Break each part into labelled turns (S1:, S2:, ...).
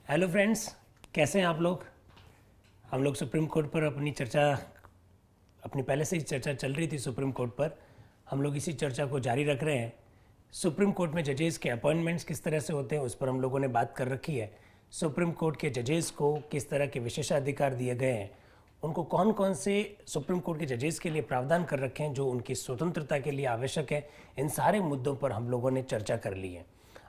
S1: Hello friends, कैसे हैं आप लोग। हम लोग सुप्रीम कोर्ट पर अपनी पहले से ही चर्चा चल रही थी सुप्रीम कोर्ट पर। हम लोग इसी चर्चा को जारी रख रहे हैं। सुप्रीम कोर्ट में जजेस के अपॉइंटमेंट्स किस तरह से होते हैं उस पर हम लोगों ने बात कर रखी है। सुप्रीम कोर्ट के जजेस को किस तरह के विशेषाधिकार दिए गए हैं, उनको कौन कौन से सुप्रीम कोर्ट के जजेस के लिए प्रावधान कर रखे हैं जो उनकी स्वतंत्रता के लिए आवश्यक है, इन सारे मुद्दों पर हम लोगों ने चर्चा कर ली है।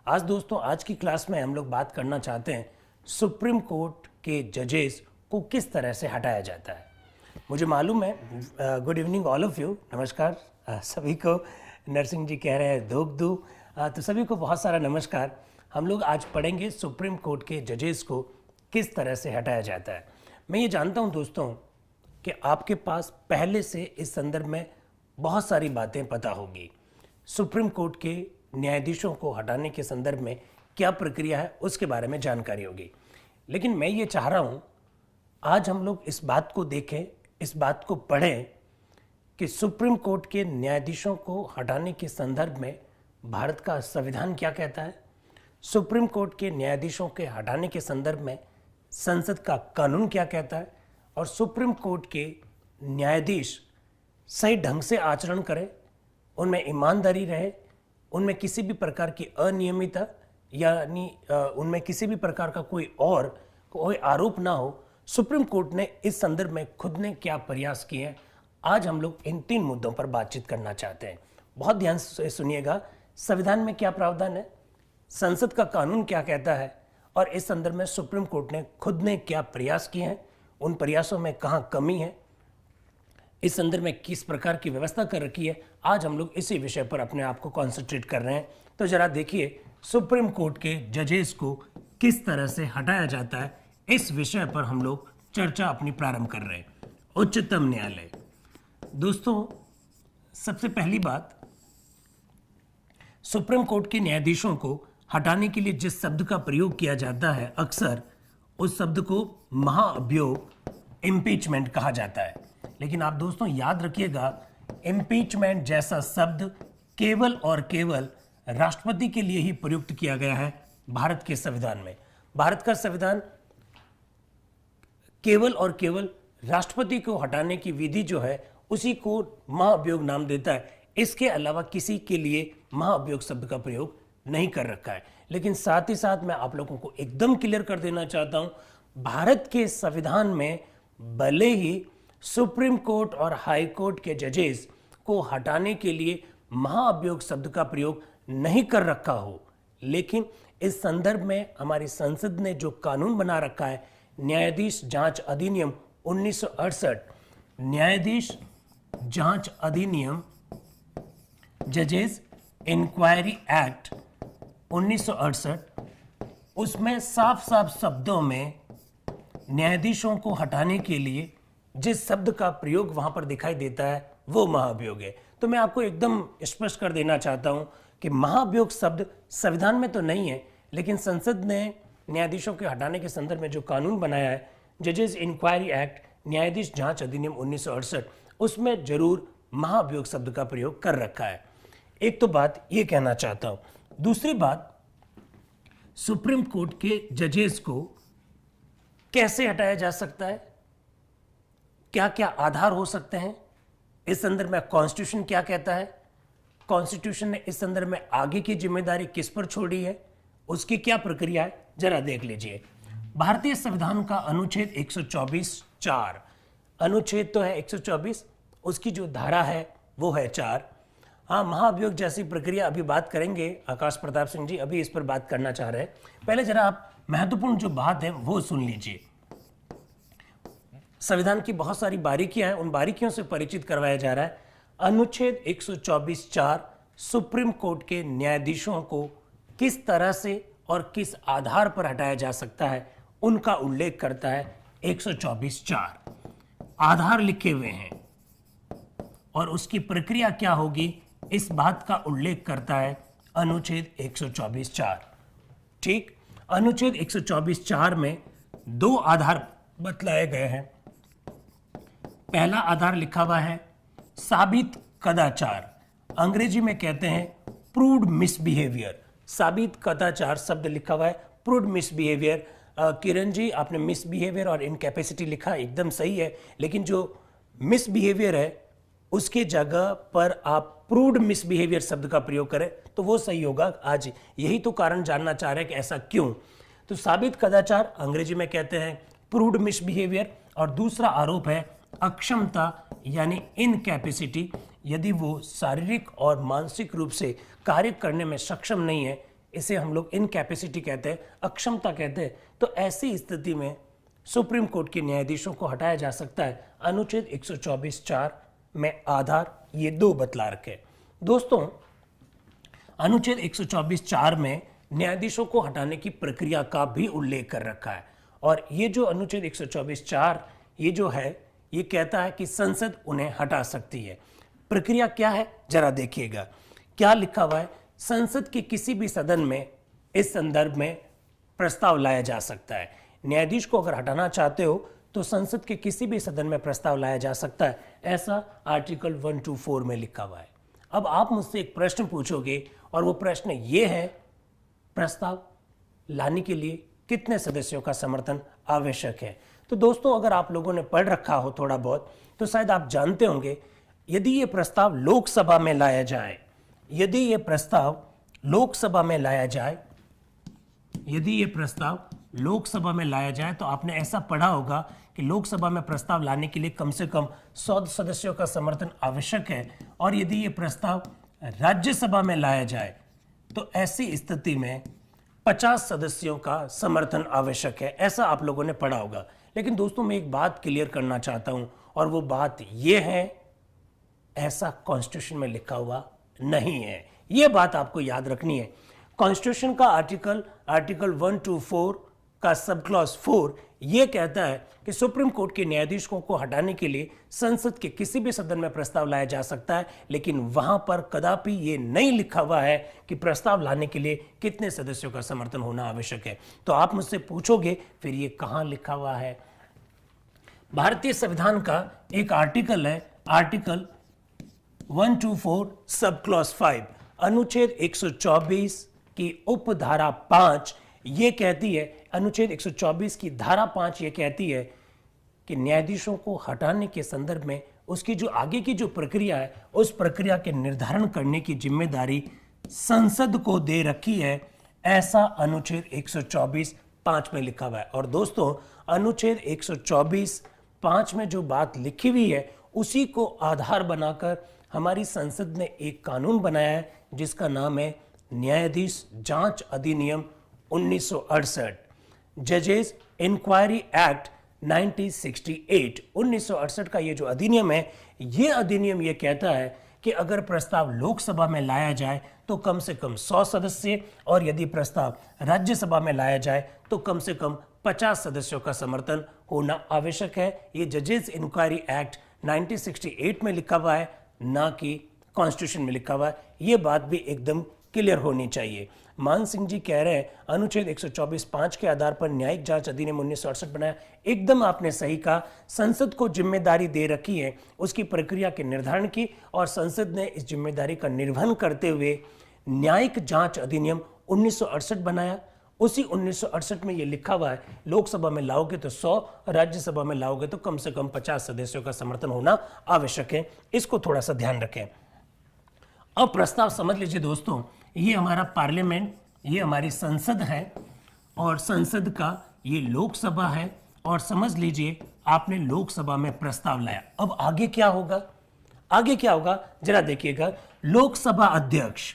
S1: आज दोस्तों, आज की क्लास में हम लोग बात करना चाहते हैं सुप्रीम कोर्ट के जजेस को किस तरह से हटाया जाता है। मुझे मालूम है, good evening all of you, नमस्कार सभी को। नरसिंह जी कह रहे हैं धोख दू, तो सभी को बहुत सारा नमस्कार। हम लोग आज पढ़ेंगे सुप्रीम कोर्ट के जजेस को किस तरह से हटाया जाता है। मैं ये जानता हूँ दोस्तों कि आपके पास पहले से इस संदर्भ में बहुत सारी बातें पता होगी। सुप्रीम कोर्ट के न्यायाधीशों को हटाने के संदर्भ में क्या प्रक्रिया है उसके बारे में जानकारी होगी, लेकिन मैं ये चाह रहा हूँ आज हम लोग इस बात को देखें, इस बात को पढ़ें कि सुप्रीम कोर्ट के न्यायाधीशों को हटाने के संदर्भ में भारत का संविधान क्या कहता है, सुप्रीम कोर्ट के न्यायाधीशों के हटाने के संदर्भ में संसद का कानून क्या कहता है, और सुप्रीम कोर्ट के न्यायाधीश सही ढंग से आचरण करें, उनमें ईमानदारी रहे, उनमें किसी भी प्रकार की अनियमितता यानी उनमें किसी भी प्रकार का कोई आरोप ना हो। सुप्रीम कोर्ट ने इस संदर्भ में खुद ने क्या प्रयास किए हैं, आज हम लोग इन 3 मुद्दों पर बातचीत करना चाहते हैं। बहुत ध्यान से सुनिएगा, संविधान में क्या प्रावधान है, संसद का कानून क्या कहता है, और इस संदर्भ में सुप्रीम कोर्ट ने खुद ने क्या प्रयास किए हैं, उन प्रयासों में कहाँ कमी है, इस संदर्भ में किस प्रकार की व्यवस्था कर रखी है। आज हम लोग इसी विषय पर अपने आप को कॉन्सेंट्रेट कर रहे हैं। तो जरा देखिए सुप्रीम कोर्ट के जजेस को किस तरह से हटाया जाता है, इस विषय पर हम लोग चर्चा अपनी प्रारंभ कर रहे हैं। उच्चतम न्यायालय। दोस्तों, सबसे पहली बात, सुप्रीम कोर्ट के न्यायाधीशों को हटाने के लिए जिस शब्द का प्रयोग किया जाता है, अक्सर उस शब्द को महाअभियोग इम्पीचमेंट कहा जाता है। लेकिन आप दोस्तों याद रखिएगा, इम्पीचमेंट जैसा शब्द केवल और केवल राष्ट्रपति के लिए ही प्रयुक्त किया गया है भारत के संविधान में। भारत का संविधान केवल और केवल राष्ट्रपति को हटाने की विधि जो है उसी को महाअभियोग नाम देता है। इसके अलावा किसी के लिए महाअभियोग शब्द का प्रयोग नहीं कर रखा है। लेकिन साथ ही साथ मैं आप लोगों को एकदम क्लियर कर देना चाहता हूं, भारत के संविधान में भले ही सुप्रीम कोर्ट और हाई कोर्ट के जजेस को हटाने के लिए महाअभियोग शब्द का प्रयोग नहीं कर रखा हो, लेकिन इस संदर्भ में हमारी संसद ने जो कानून बना रखा है, न्यायाधीश जांच अधिनियम 1968, न्यायाधीश जांच अधिनियम जजेस इंक्वायरी एक्ट 1968, उसमें साफ साफ शब्दों में न्यायाधीशों को हटाने के लिए जिस शब्द का प्रयोग वहां पर दिखाई देता है वो महाअभियोग है। तो मैं आपको एकदम स्पष्ट कर देना चाहता हूं कि महाअभियोग शब्द संविधान में तो नहीं है, लेकिन संसद ने न्यायाधीशों के हटाने के संदर्भ में जो कानून बनाया है, जजेस इंक्वायरी एक्ट, न्यायाधीश जांच अधिनियम 1968, उसमें जरूर महाअभियोग शब्द का प्रयोग कर रखा है। एक तो बात ये कहना चाहता हूं। दूसरी बात, सुप्रीम कोर्ट के जजेस को कैसे हटाया जा सकता है, क्या क्या आधार हो सकते हैं, इस संदर्भ में कॉन्स्टिट्यूशन क्या कहता है, कॉन्स्टिट्यूशन ने इस संदर्भ में आगे की जिम्मेदारी किस पर छोड़ी है, उसकी क्या प्रक्रिया है, जरा देख लीजिए। भारतीय संविधान का अनुच्छेद 124(4), अनुच्छेद तो है 124, उसकी जो धारा है वो है 4। हाँ, महाअभियोग जैसी प्रक्रिया अभी बात करेंगे, आकाश प्रताप सिंह जी अभी इस पर बात करना चाह रहे हैं। पहले जरा आप महत्वपूर्ण जो बात है वो सुन लीजिए। संविधान की बहुत सारी बारीकियां हैं, उन बारीकियों से परिचित करवाया जा रहा है। अनुच्छेद 124(4) सुप्रीम कोर्ट के न्यायाधीशों को किस तरह से और किस आधार पर हटाया जा सकता है उनका उल्लेख करता है। 124(4) आधार लिखे हुए हैं और उसकी प्रक्रिया क्या होगी इस बात का उल्लेख करता है अनुच्छेद 124(4। ठीक, अनुच्छेद 124(4) में 2 आधार बतलाए गए हैं। पहला आधार लिखा हुआ है साबित कदाचार, अंग्रेजी में कहते हैं प्रूव्ड मिसबिहेवियर। साबित कदाचार शब्द लिखा हुआ है, प्रूव्ड मिसबिहेवियर किरण जी, आपने मिसबिहेवियर और इनकैपेसिटी लिखा, एकदम सही है, लेकिन जो मिसबिहेवियर है उसके जगह पर आप प्रूव्ड मिसबिहेवियर शब्द का प्रयोग करें तो वो सही होगा। आज यही तो कारण जानना चाह रहे हैं कि ऐसा क्यों। तो साबित कदाचार अंग्रेजी में कहते हैं प्रूव्ड मिसबिहेवियर, और दूसरा आरोप है अक्षमता यानी इनकैपेसिटी। यदि वो शारीरिक और मानसिक रूप से कार्य करने में सक्षम नहीं है, इसे हम लोग इनकैपेसिटी कहते हैं, अक्षमता कहते हैं। तो ऐसी स्थिति में सुप्रीम कोर्ट के न्यायाधीशों को हटाया जा सकता है। अनुच्छेद 124(4) में आधार ये दो बतला रखे। दोस्तों, अनुच्छेद 124(4) में न्यायाधीशों को हटाने की प्रक्रिया का भी उल्लेख कर रखा है, और ये जो अनुच्छेद 124(4) ये जो है ये कहता है कि संसद उन्हें हटा सकती है। प्रक्रिया क्या है जरा देखिएगा, क्या लिखा हुआ है। संसद के किसी भी सदन में इस संदर्भ में प्रस्ताव लाया जा सकता है। न्यायाधीश को अगर हटाना चाहते हो तो संसद के किसी भी सदन में प्रस्ताव लाया जा सकता है, ऐसा आर्टिकल 124 में लिखा हुआ है। अब आप मुझसे एक प्रश्न पूछोगे, और वो प्रश्न ये है, प्रस्ताव लाने के लिए कितने सदस्यों का समर्थन आवश्यक है। तो दोस्तों, अगर आप लोगों ने पढ़ रखा हो थोड़ा बहुत तो शायद आप जानते होंगे, यदि ये प्रस्ताव लोकसभा में लाया जाए, यदि ये प्रस्ताव लोकसभा में लाया जाए, यदि ये प्रस्ताव लोकसभा में लाया जाए, तो आपने ऐसा पढ़ा होगा कि लोकसभा में प्रस्ताव लाने के लिए कम से कम 100 सदस्यों का समर्थन आवश्यक है, और यदि ये प्रस्ताव राज्यसभा में लाया जाए तो ऐसी स्थिति में 50 सदस्यों का समर्थन आवश्यक है, ऐसा आप लोगों ने पढ़ा होगा। लेकिन दोस्तों, मैं एक बात क्लियर करना चाहता हूं, और वो बात ये है, ऐसा कॉन्स्टिट्यूशन में लिखा हुआ नहीं है। ये बात आपको याद रखनी है। कॉन्स्टिट्यूशन का आर्टिकल 124 का सब क्लॉज 4 ये कहता है कि सुप्रीम कोर्ट के न्यायाधीशों को हटाने के लिए संसद के किसी भी सदन में प्रस्ताव लाया जा सकता है, लेकिन वहां पर कदापि ये नहीं लिखा हुआ है कि प्रस्ताव लाने के लिए कितने सदस्यों का समर्थन होना आवश्यक है। तो आप मुझसे पूछोगे, फिर ये कहां लिखा हुआ है? भारतीय संविधान का एक आर्टिकल है, आर्टिकल 124 सब क्लॉज 5, अनुच्छेद 124 की उपधारा 5 ये कहती है, अनुच्छेद 124 की धारा 5 ये कहती है कि न्यायाधीशों को हटाने के संदर्भ में उसकी जो आगे की जो प्रक्रिया है, उस प्रक्रिया के निर्धारण करने की जिम्मेदारी संसद को दे रखी है, ऐसा अनुच्छेद 124(5) में लिखा हुआ है। और दोस्तों, अनुच्छेद 124(5) में जो बात लिखी हुई है उसी को आधार बनाकर हमारी संसद ने एक कानून बनाया है जिसका नाम है न्यायाधीश जांच अधिनियम 1968, जजेस इंक्वायरी एक्ट 1968। 1968 का ये जो अधिनियम है, ये अधिनियम ये कहता है कि अगर प्रस्ताव लोकसभा में लाया जाए तो कम से कम 100 सदस्य, और यदि प्रस्ताव राज्यसभा में लाया जाए तो कम से कम 50 सदस्यों का समर्थन होना आवश्यक है। ये जजेस इंक्वायरी एक्ट 1968 में लिखा हुआ है, ना कि कॉन्स्टिट्यूशन में लिखा हुआ है। ये बात भी एकदम क्लियर होनी चाहिए। मान सिंह जी कह रहे हैं अनुच्छेद 124(5) के आधार पर न्यायिक जांच अधिनियम 1968 बनाया। एकदम आपने सही कहा, संसद को जिम्मेदारी दे रखी है उसकी प्रक्रिया के निर्धारण की, और संसद ने इस जिम्मेदारी का निर्वहन करते हुए न्यायिक जांच अधिनियम 1968 बनाया। उसी 1968 में ये लिखा हुआ है, लोकसभा में लाओगे तो 100, राज्यसभा में लाओगे तो कम से कम 50 सदस्यों का समर्थन होना आवश्यक है। इसको थोड़ा सा ध्यान रखें। अब प्रस्ताव समझ लीजिए दोस्तों, ये हमारा पार्लियामेंट, ये हमारी संसद है, और संसद का ये लोकसभा है, और समझ लीजिए आपने लोकसभा में प्रस्ताव लाया। अब आगे क्या होगा? आगे क्या होगा जरा देखिएगा। लोकसभा अध्यक्ष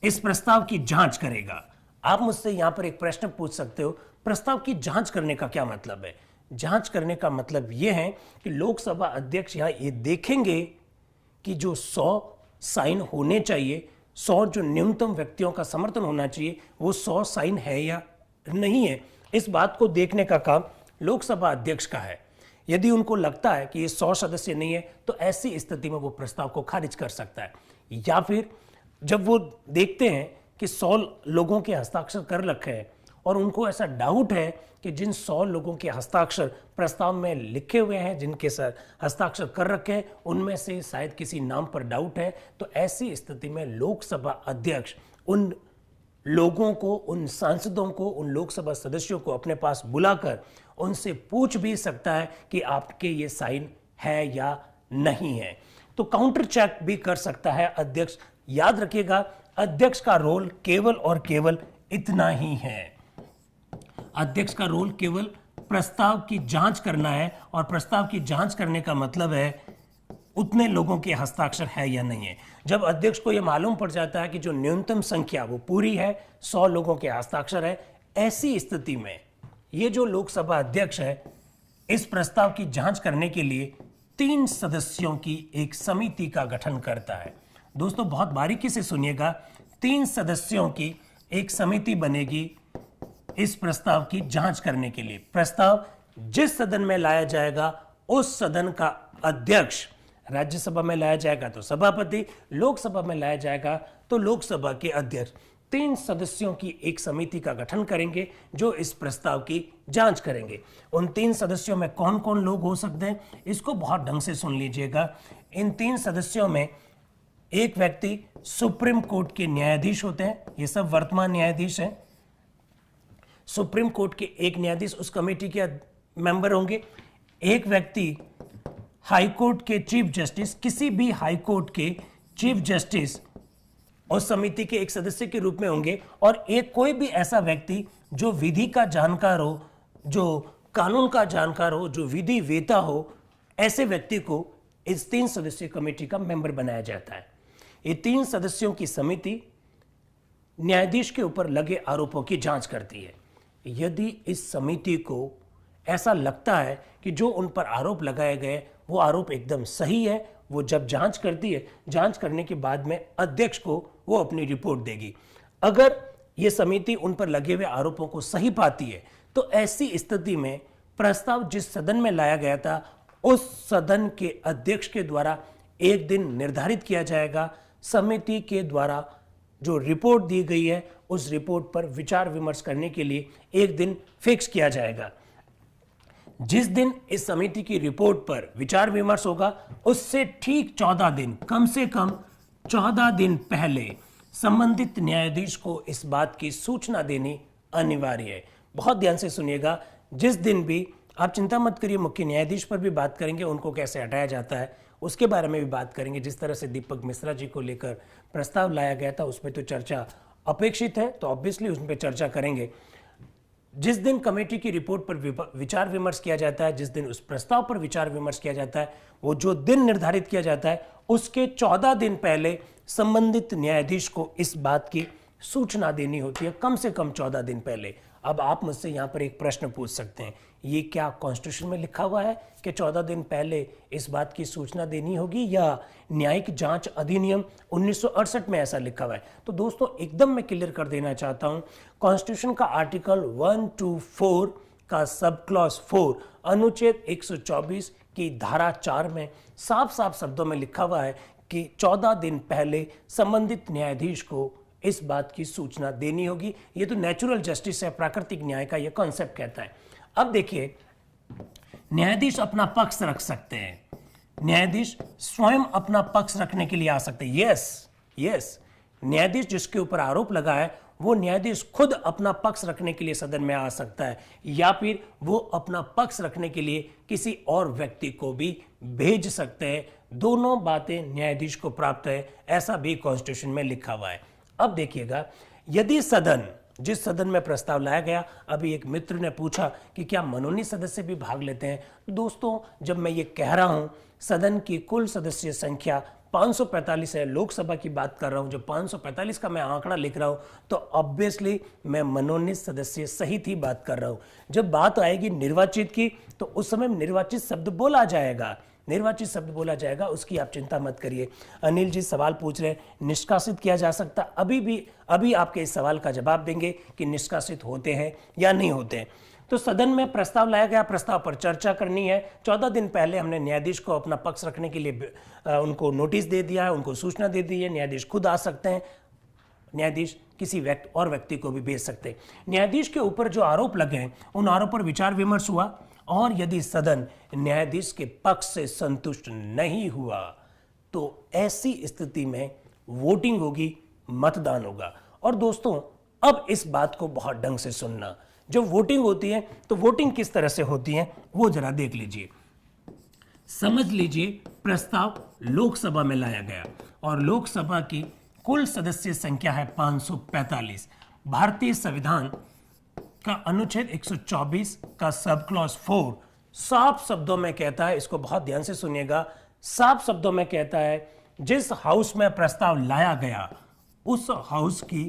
S1: इस प्रस्ताव की जांच करेगा। आप मुझसे यहां पर एक प्रश्न पूछ सकते हो, प्रस्ताव की जांच करने का क्या मतलब है? जांच करने का मतलब यह है कि लोकसभा अध्यक्ष यहां ये देखेंगे कि जो 100 साइन होने चाहिए, 100 जो न्यूनतम व्यक्तियों का समर्थन होना चाहिए, वो 100 साइन है या नहीं है। इस बात को देखने का काम लोकसभा अध्यक्ष का है। यदि उनको लगता है कि ये 100 सदस्य नहीं है तो ऐसी स्थिति में वो प्रस्ताव को खारिज कर सकता है। या फिर जब वो देखते हैं कि 100 लोगों के हस्ताक्षर कर रखे हैं और उनको ऐसा डाउट है कि जिन 100 लोगों के हस्ताक्षर प्रस्ताव में लिखे हुए हैं, जिनके सर हस्ताक्षर कर रखे हैं, उनमें से शायद किसी नाम पर डाउट है, तो ऐसी स्थिति में लोकसभा अध्यक्ष उन लोगों को, उन सांसदों को, उन लोकसभा सदस्यों को अपने पास बुलाकर उनसे पूछ भी सकता है कि आपके ये साइन है या नहीं है। तो काउंटर चेक भी कर सकता है अध्यक्ष। याद रखिएगा, अध्यक्ष का रोल केवल और केवल इतना ही है। अध्यक्ष का रोल केवल प्रस्ताव की जांच करना है, और प्रस्ताव की जांच करने का मतलब है उतने लोगों के हस्ताक्षर है या नहीं है। जब अध्यक्ष को यह मालूम पड़ जाता है कि जो न्यूनतम संख्या वो पूरी है, 100 लोगों के हस्ताक्षर है, ऐसी स्थिति में ये जो लोकसभा अध्यक्ष है इस प्रस्ताव की जांच करने के लिए 3 सदस्यों की एक समिति का गठन करता है। दोस्तों बहुत बारीकी से सुनिएगा, 3 सदस्यों की एक समिति बनेगी इस प्रस्ताव की जांच करने के लिए। प्रस्ताव जिस सदन में लाया जाएगा उस सदन का अध्यक्ष, राज्यसभा में लाया जाएगा तो सभापति, लोकसभा में लाया जाएगा तो लोकसभा के अध्यक्ष, 3 सदस्यों की एक समिति का गठन करेंगे जो इस प्रस्ताव की जांच करेंगे। उन 3 सदस्यों में कौन कौन लोग हो सकते हैं, इसको बहुत ढंग से सुन लीजिएगा। इन 3 सदस्यों में एक व्यक्ति सुप्रीम कोर्ट के न्यायाधीश होते हैं, ये सब वर्तमान न्यायाधीश हैं। सुप्रीम कोर्ट के एक न्यायाधीश उस कमेटी के मेंबर होंगे। एक व्यक्ति हाई कोर्ट के चीफ जस्टिस, किसी भी हाई कोर्ट के चीफ जस्टिस उस समिति के एक सदस्य के रूप में होंगे। और एक कोई भी ऐसा व्यक्ति जो विधि का जानकार हो, जो कानून का जानकार हो, जो विधि वेता हो, ऐसे व्यक्ति को इस 3 सदस्यीय कमेटी का मेंबर बनाया जाता है। ये 3 सदस्यों की समिति न्यायाधीश के ऊपर लगे आरोपों की जांच करती है। यदि इस समिति को ऐसा लगता है कि जो उन पर आरोप लगाए गए वो आरोप एकदम सही है, वो जब जांच करती है, जांच करने के बाद में अध्यक्ष को वो अपनी रिपोर्ट देगी। अगर ये समिति उन पर लगे हुए आरोपों को सही पाती है तो ऐसी स्थिति में प्रस्ताव जिस सदन में लाया गया था उस सदन के अध्यक्ष के द्वारा एक दिन निर्धारित किया जाएगा। समिति के द्वारा जो रिपोर्ट दी गई है उस रिपोर्ट पर विचार विमर्श करने के लिए एक दिन फिक्स किया जाएगा। जिस दिन इस समिति की रिपोर्ट पर विचार विमर्श होगा उससे ठीक 14 दिन, कम से कम 14 दिन पहले संबंधित न्यायाधीश को इस बात की सूचना देनी अनिवार्य है। बहुत ध्यान से सुनिएगा, जिस दिन भी आप चिंता मत करिए, मुख्य न्यायाधीश पर भी बात करेंगे, उनको कैसे हटाया जाता है उसके बारे में भी बात करेंगे। जिस तरह से दीपक मिश्रा जी को लेकर प्रस्ताव लाया गया था उसमें तो चर्चा अपेक्षित है, तो ऑब्वियसली उस पर चर्चा करेंगे। जिस दिन कमेटी की रिपोर्ट पर विचार विमर्श किया जाता है, जिस दिन उस प्रस्ताव पर विचार विमर्श किया जाता है, वो जो दिन निर्धारित किया जाता है उसके 14 दिन पहले संबंधित न्यायाधीश को इस बात की सूचना देनी होती है, कम से कम 14 दिन पहले। अब आप मुझसे यहाँ पर एक प्रश्न पूछ सकते हैं, ये क्या कॉन्स्टिट्यूशन में लिखा हुआ है कि 14 दिन पहले इस बात की सूचना देनी होगी, या न्यायिक जांच अधिनियम 1968 में ऐसा लिखा हुआ है? तो दोस्तों एकदम मैं क्लियर कर देना चाहता हूँ, कॉन्स्टिट्यूशन का आर्टिकल 124 का सब क्लॉज 4 अनुच्छेद 124 की धारा 4 में साफ साफ शब्दों में लिखा हुआ है कि 14 दिन पहले संबंधित न्यायाधीश को इस बात की सूचना देनी होगी। ये तो नेचुरल जस्टिस है, प्राकृतिक न्याय का ये कॉन्सेप्ट कहता है। अब देखिए, न्यायाधीश अपना पक्ष रख सकते हैं, न्यायाधीश स्वयं अपना पक्ष रखने के लिए आ सकते हैं। यस, न्यायाधीश जिसके ऊपर आरोप लगा है वो न्यायाधीश खुद अपना पक्ष रखने के लिए सदन में आ सकता है, या फिर वो अपना पक्ष रखने के लिए किसी और व्यक्ति को भी भेज सकते हैं। दोनों बातें न्यायाधीश को प्राप्त है, ऐसा भी कॉन्स्टिट्यूशन में लिखा हुआ है। अब देखिएगा, यदि सदन, जिस सदन में प्रस्ताव लाया गया, अभी एक मित्र ने पूछा कि क्या मनोनीत सदस्य भी भाग लेते हैं। दोस्तों जब मैं ये कह रहा हूं सदन की कुल सदस्य संख्या 545 है, लोकसभा की बात कर रहा हूं, जब 545 का मैं आंकड़ा लिख रहा हूं तो ऑब्वियसली मैं मनोनीत सदस्य सहित ही बात कर रहा हूं। जब बात आएगी निर्वाचित की तो उस समय निर्वाचित शब्द बोला जाएगा, निर्वाचित शब्द बोला जाएगा, उसकी आप चिंता मत करिए। अनिल जी सवाल पूछ रहे हैं निष्कासित किया जा सकता, अभी आपके इस सवाल का जवाब देंगे कि निष्कासित होते हैं या नहीं होते हैं। तो सदन में प्रस्ताव लाया गया, प्रस्ताव पर चर्चा करनी है। 14 दिन पहले हमने न्यायाधीश को अपना पक्ष रखने के लिए उनको नोटिस दे दिया है, उनको सूचना दे दी है। न्यायाधीश खुद आ सकते हैं, न्यायाधीश किसी व्यक्ति को भी भेज सकते हैं। न्यायाधीश के ऊपर जो आरोप लगे हैं उन आरोप पर विचार विमर्श हुआ, और यदि सदन न्यायाधीश के पक्ष से संतुष्ट नहीं हुआ तो ऐसी स्थिति में वोटिंग होगी, मतदान होगा। और दोस्तों अब इस बात को बहुत ढंग से सुनना, जब वोटिंग होती है तो वोटिंग किस तरह से होती है वो जरा देख लीजिए। समझ लीजिए प्रस्ताव लोकसभा में लाया गया और लोकसभा की कुल सदस्य संख्या है 545। भारतीय संविधान का अनुच्छेद 124 का सब क्लॉज 4 साफ शब्दों में कहता है, इसको बहुत ध्यान से सुनिएगा, साफ शब्दों में कहता है जिस हाउस में प्रस्ताव लाया गया उस हाउस की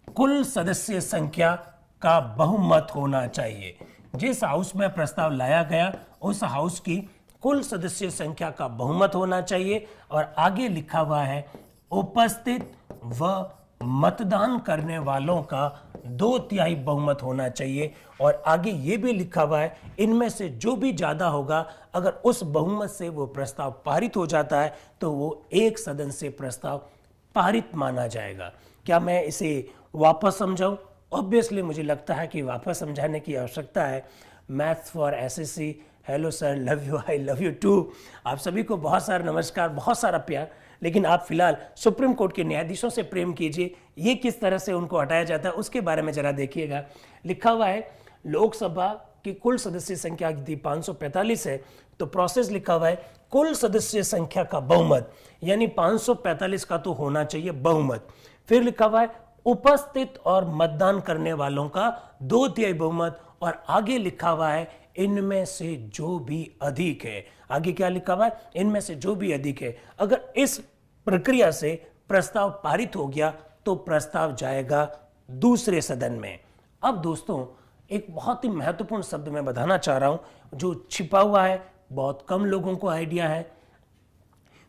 S1: कुल सदस्य संख्या का बहुमत होना चाहिए। जिस हाउस में प्रस्ताव लाया गया उस हाउस की कुल सदस्य संख्या का बहुमत होना चाहिए और आगे लिखा हुआ है उपस्थित व मतदान करने वालों का 2/3 बहुमत होना चाहिए और आगे ये भी लिखा हुआ है इनमें से जो भी ज्यादा होगा अगर उस बहुमत से वो प्रस्ताव पारित हो जाता है तो वो एक सदन से प्रस्ताव पारित माना जाएगा। क्या मैं इसे वापस समझाऊं? ऑब्वियसली मुझे लगता है कि वापस समझाने की आवश्यकता है। Maths for SSC, hello sir, love you, I love you too. आप सभी को बहुत सारा नमस्कार, बहुत सारा प्यार। लेकिन आप फिलहाल सुप्रीम कोर्ट के न्यायाधीशों से प्रेम कीजिए, ये किस तरह से उनको हटाया जाता है उसके बारे में जरा देखिएगा। लिखा हुआ है लोकसभा की कुल सदस्य संख्या यदि 545 है तो प्रोसेस लिखा हुआ है कुल सदस्य संख्या का बहुमत, यानी 545 का तो होना चाहिए बहुमत। फिर लिखा हुआ है उपस्थित और मतदान करने वालों का 2/3 बहुमत और आगे लिखा हुआ है इनमें से जो भी अधिक है। आगे क्या लिखा हुआ है? इनमें से जो भी अधिक है। अगर इस प्रक्रिया से प्रस्ताव पारित हो गया तो प्रस्ताव जाएगा दूसरे सदन में। अब दोस्तों एक बहुत ही महत्वपूर्ण शब्द मैं बताना चाह रहा हूं जो छिपा हुआ है, बहुत कम लोगों को आइडिया है।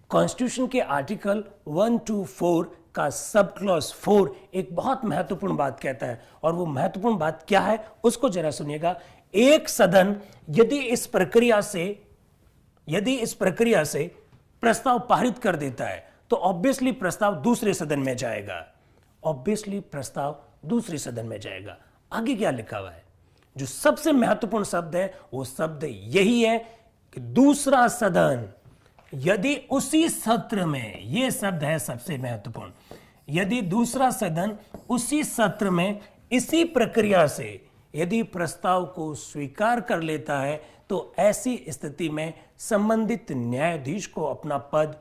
S1: कॉन्स्टिट्यूशन के आर्टिकल 124 का सब क्लॉज 4 एक बहुत महत्वपूर्ण बात कहता है और वो महत्वपूर्ण बात क्या है उसको जरा सुनिएगा। एक सदन यदि इस प्रक्रिया से प्रस्ताव पारित कर देता है तो ऑब्वियसली प्रस्ताव दूसरे सदन में जाएगा। ऑब्वियसली प्रस्ताव दूसरे सदन में जाएगा। आगे क्या लिखा हुआ है? जो सबसे महत्वपूर्ण शब्द है वो शब्द यही है कि दूसरा सदन यदि उसी सत्र में, यह शब्द है सबसे महत्वपूर्ण, यदि दूसरा सदन उसी सत्र में इसी प्रक्रिया से यदि प्रस्ताव को स्वीकार कर लेता है तो ऐसी स्थिति में संबंधित न्यायाधीश को अपना पद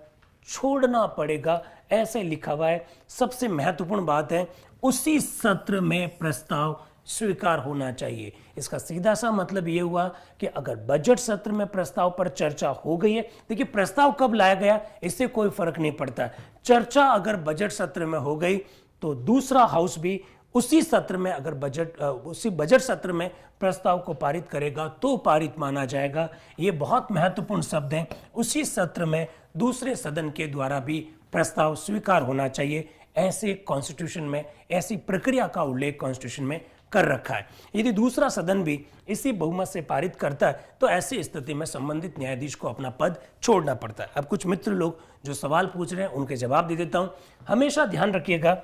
S1: छोड़ना पड़ेगा। ऐसे लिखा हुआ है। सबसे महत्वपूर्ण बात है उसी सत्र में प्रस्ताव स्वीकार होना चाहिए। इसका सीधा सा मतलब यह हुआ कि अगर बजट सत्र में प्रस्ताव पर चर्चा हो गई है, देखिए प्रस्ताव कब लाया गया इससे कोई फर्क नहीं पड़ता। चर्चा अगर बजट सत्र में हो गई तो दूसरा हाउस भी उसी सत्र में अगर उसी बजट सत्र में प्रस्ताव को पारित करेगा तो पारित माना जाएगा। ये बहुत महत्वपूर्ण शब्द है। उसी सत्र में दूसरे सदन के द्वारा भी प्रस्ताव स्वीकार होना चाहिए। ऐसे कॉन्स्टिट्यूशन में ऐसी प्रक्रिया का उल्लेख कॉन्स्टिट्यूशन में कर रखा है। यदि दूसरा सदन भी इसी बहुमत से पारित करता है तो ऐसी स्थिति में संबंधित न्यायाधीश को अपना पद छोड़ना पड़ता है। अब कुछ मित्र लोग जो सवाल पूछ रहे हैं उनके जवाब दे देता हूं। हमेशा ध्यान रखिएगा,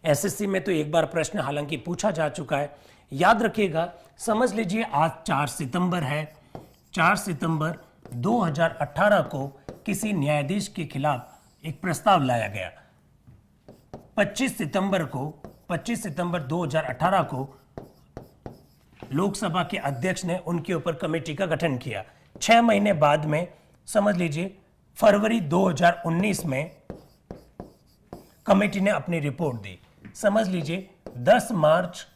S1: एसएससी में तो एक बार प्रश्न हालांकि पूछा जा चुका है, याद रखिएगा। समझ लीजिए आज 4 सितंबर है। 4 सितंबर 2018 को किसी न्यायाधीश के खिलाफ एक प्रस्ताव लाया गया। 25 सितंबर 2018 को लोकसभा के अध्यक्ष ने उनके ऊपर कमेटी का गठन किया। 6 महीने बाद में समझ लीजिए फरवरी 2019 में कमेटी ने अपनी रिपोर्ट दी। समझ लीजिए 10 मार्च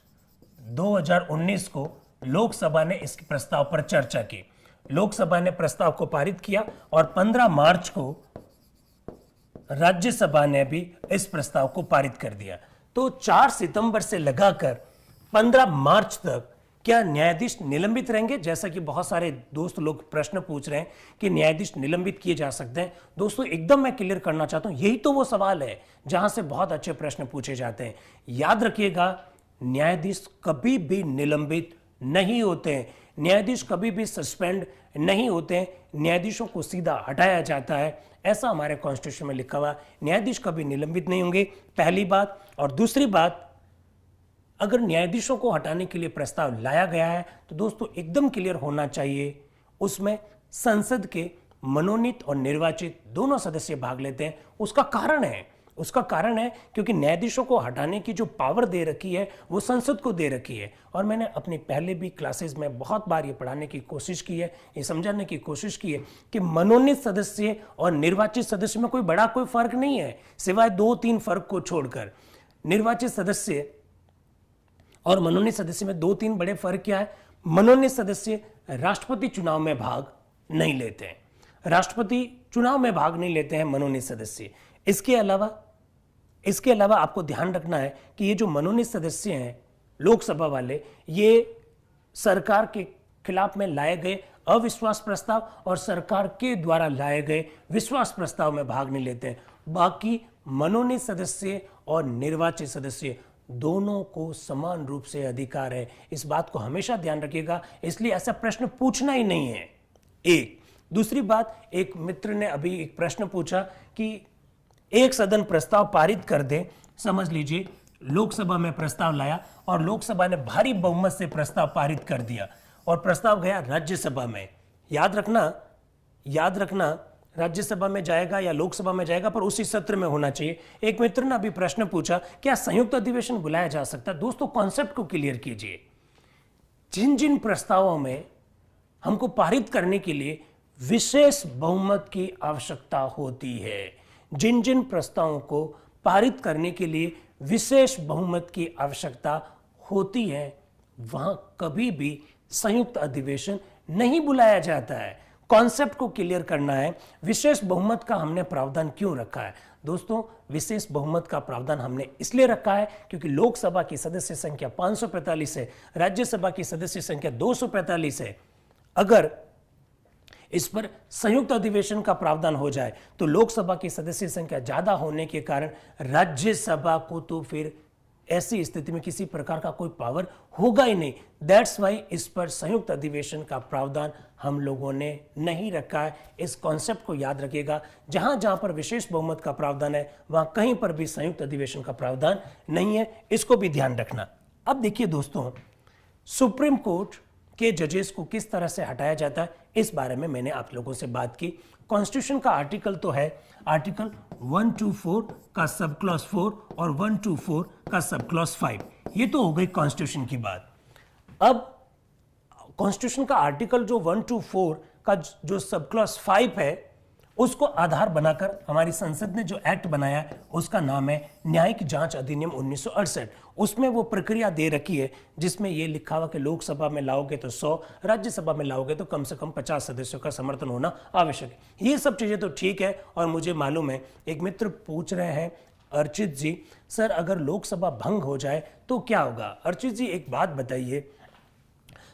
S1: 2019 को लोकसभा ने इस प्रस्ताव पर चर्चा की। लोकसभा ने प्रस्ताव को पारित किया और 15 मार्च को राज्यसभा ने भी इस प्रस्ताव को पारित कर दिया। तो 4 सितंबर से लगाकर 15 मार्च तक क्या न्यायाधीश निलंबित रहेंगे? जैसा कि बहुत सारे दोस्त लोग प्रश्न पूछ रहे हैं कि न्यायाधीश निलंबित किए जा सकते हैं। दोस्तों एकदम मैं क्लियर करना चाहता हूं, यही तो वो सवाल है जहां से बहुत अच्छे प्रश्न पूछे जाते हैं। याद रखिएगा, न्यायाधीश कभी भी निलंबित नहीं होते हैं, न्यायाधीश कभी भी सस्पेंड नहीं होते हैं, न्यायाधीशों को सीधा हटाया जाता है। ऐसा हमारे कॉन्स्टिट्यूशन में लिखा हुआ, न्यायाधीश कभी निलंबित नहीं होंगे, पहली बात। और दूसरी बात, अगर न्यायाधीशों को हटाने के लिए प्रस्ताव लाया गया है तो दोस्तों एकदम क्लियर होना चाहिए उसमें संसद के मनोनीत और निर्वाचित दोनों सदस्य भाग लेते हैं। उसका कारण है, उसका कारण है क्योंकि न्यायाधीशों को हटाने की जो पावर दे रखी है वो संसद को दे रखी है। और मैंने अपनी पहले भी क्लासेस में बहुत बार ये पढ़ाने की कोशिश की है, ये समझाने की कोशिश की है कि मनोनीत सदस्य और निर्वाचित सदस्य में कोई फर्क नहीं है, सिवाय 2-3 फर्क को छोड़कर। निर्वाचित सदस्य और मनोनीत सदस्य में 2-3 बड़े फर्क क्या है? मनोनीत सदस्य राष्ट्रपति चुनाव में भाग नहीं लेते हैं, राष्ट्रपति चुनाव में भाग नहीं लेते हैं मनोनीत सदस्य। इसके अलावा आपको ध्यान रखना है कि ये जो मनोनीत सदस्य हैं लोकसभा वाले, ये सरकार के खिलाफ में लाए गए अविश्वास प्रस्ताव और सरकार के द्वारा लाए गए विश्वास प्रस्ताव में भाग नहीं लेते हैं। बाकी मनोनीत सदस्य और निर्वाचित सदस्य दोनों को समान रूप से अधिकार है। इस बात को हमेशा ध्यान रखिएगा, इसलिए ऐसा प्रश्न पूछना ही नहीं है। एक दूसरी बात, एक मित्र ने अभी एक प्रश्न पूछा कि एक सदन प्रस्ताव पारित कर दे। समझ लीजिए लोकसभा में प्रस्ताव लाया और लोकसभा ने भारी बहुमत से प्रस्ताव पारित कर दिया और प्रस्ताव गया राज्यसभा में। याद रखना राज्यसभा में जाएगा या लोकसभा में जाएगा, पर उसी सत्र में होना चाहिए। एक मित्र ने अभी प्रश्न पूछा क्या संयुक्त अधिवेशन बुलाया जा सकता है? दोस्तों, कॉन्सेप्ट को क्लियर कीजिए। जिन जिन प्रस्तावों में हमको पारित करने के लिए विशेष बहुमत की आवश्यकता होती है, जिन जिन प्रस्तावों को पारित करने के लिए विशेष बहुमत की आवश्यकता होती है, वहां कभी भी संयुक्त अधिवेशन नहीं बुलाया जाता है। कॉन्सेप्ट को क्लियर करना है। विशेष बहुमत का हमने प्रावधान क्यों रखा है? दोस्तों, विशेष बहुमत का प्रावधान हमने इसलिए रखा है क्योंकि लोकसभा की सदस्य संख्या 545 है, राज्यसभा की सदस्य संख्या 245 है। अगर इस पर संयुक्त अधिवेशन का प्रावधान हो जाए तो लोकसभा की सदस्य संख्या ज्यादा होने के कारण राज्यसभा को तो फिर ऐसी स्थिति में किसी प्रकार का कोई पावर होगा ही नहीं। दैट्स वाई इस पर संयुक्त अधिवेशन का प्रावधान हम लोगों ने नहीं रखा है। इस कॉन्सेप्ट को याद रखिएगा। जहां जहां पर विशेष बहुमत का प्रावधान है वहां कहीं पर भी संयुक्त अधिवेशन का प्रावधान नहीं है, इसको भी ध्यान रखना। अब देखिए दोस्तों, सुप्रीम कोर्ट के जजेस को किस तरह से हटाया जाता है, इस बारे में मैंने आप लोगों से बात की। कॉन्स्टिट्यूशन का आर्टिकल तो है, आर्टिकल 124 का सब क्लॉज 4 और 124 का सब क्लॉज 5। ये तो हो गई कॉन्स्टिट्यूशन की बात। अब कॉन्स्टिट्यूशन का आर्टिकल जो 124 का जो सब क्लॉज 5 है, उसको आधार बनाकर हमारी संसद ने जो एक्ट बनाया है उसका नाम है न्यायिक जांच अधिनियम 1968। उसमें वो प्रक्रिया दे रखी है जिसमें ये लिखा हुआ कि लोकसभा में लाओगे तो 100, राज्यसभा में लाओगे तो कम से कम 50 सदस्यों का समर्थन होना आवश्यक है। ये सब चीजें तो ठीक है और मुझे मालूम है। एक मित्र पूछ रहे हैं, अर्चित जी, सर अगर लोकसभा भंग हो जाए तो क्या होगा? अर्चित जी, एक बात बताइए,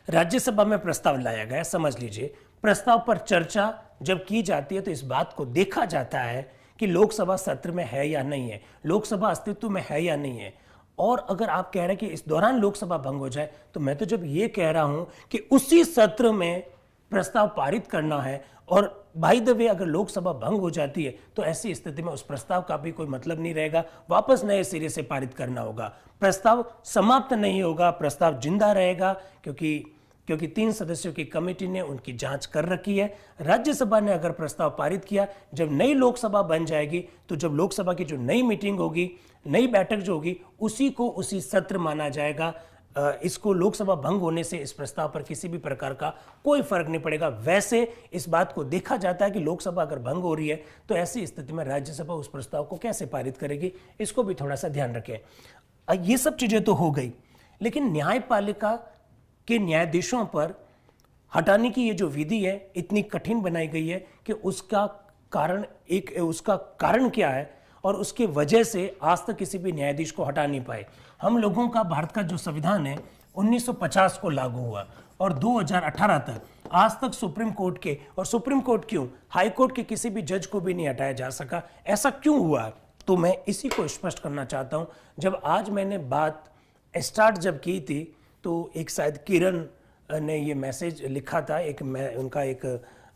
S1: राज्यसभा में प्रस्ताव लाया गया, समझ लीजिए, प्रस्ताव पर चर्चा जब की जाती है तो इस बात को देखा जाता है कि लोकसभा सत्र में है या नहीं है, लोकसभा अस्तित्व में है या नहीं है। और अगर आप कह रहे हैं कि इस दौरान लोकसभा भंग हो जाए, तो मैं तो जब ये कह रहा हूं कि उसी सत्र में प्रस्ताव पारित करना है, और बाय द वे अगर लोकसभा भंग हो जाती है तो ऐसी स्थिति में उस प्रस्ताव का भी कोई मतलब नहीं रहेगा, वापस नए सिरे से पारित करना होगा। प्रस्ताव समाप्त नहीं होगा, प्रस्ताव जिंदा रहेगा क्योंकि 3 सदस्यों की कमेटी ने उनकी जांच कर रखी है। राज्यसभा ने अगर प्रस्ताव पारित किया, जब नई लोकसभा बन जाएगी तो जब लोकसभा की जो नई मीटिंग होगी, नई बैठक जो होगी, उसी को उसी सत्र माना जाएगा। इसको लोकसभा भंग होने से इस प्रस्ताव पर किसी भी प्रकार का कोई फर्क नहीं पड़ेगा। वैसे इस बात को देखा जाता है कि लोकसभा अगर भंग हो रही है तो ऐसी स्थिति में राज्यसभा उस प्रस्ताव को कैसे पारित करेगी, इसको भी थोड़ा सा ध्यान रखें। ये सब चीजें तो हो गई, लेकिन न्यायपालिका के न्यायाधीशों पर हटाने की ये जो विधि है इतनी कठिन बनाई गई है कि उसका कारण क्या है और उसकी वजह से आज तक किसी भी न्यायाधीश को हटा नहीं पाए। हम लोगों का भारत का जो संविधान है 1950 को लागू हुआ और 2018 तक आज तक सुप्रीम कोर्ट के, और सुप्रीम कोर्ट क्यों, हाई कोर्ट के किसी भी जज को भी नहीं हटाया जा सका। ऐसा क्यों हुआ? तो मैं इसी को स्पष्ट करना चाहता हूं। जब आज मैंने बात स्टार्ट जब की थी तो एक शायद किरण ने ये मैसेज लिखा था, उनका एक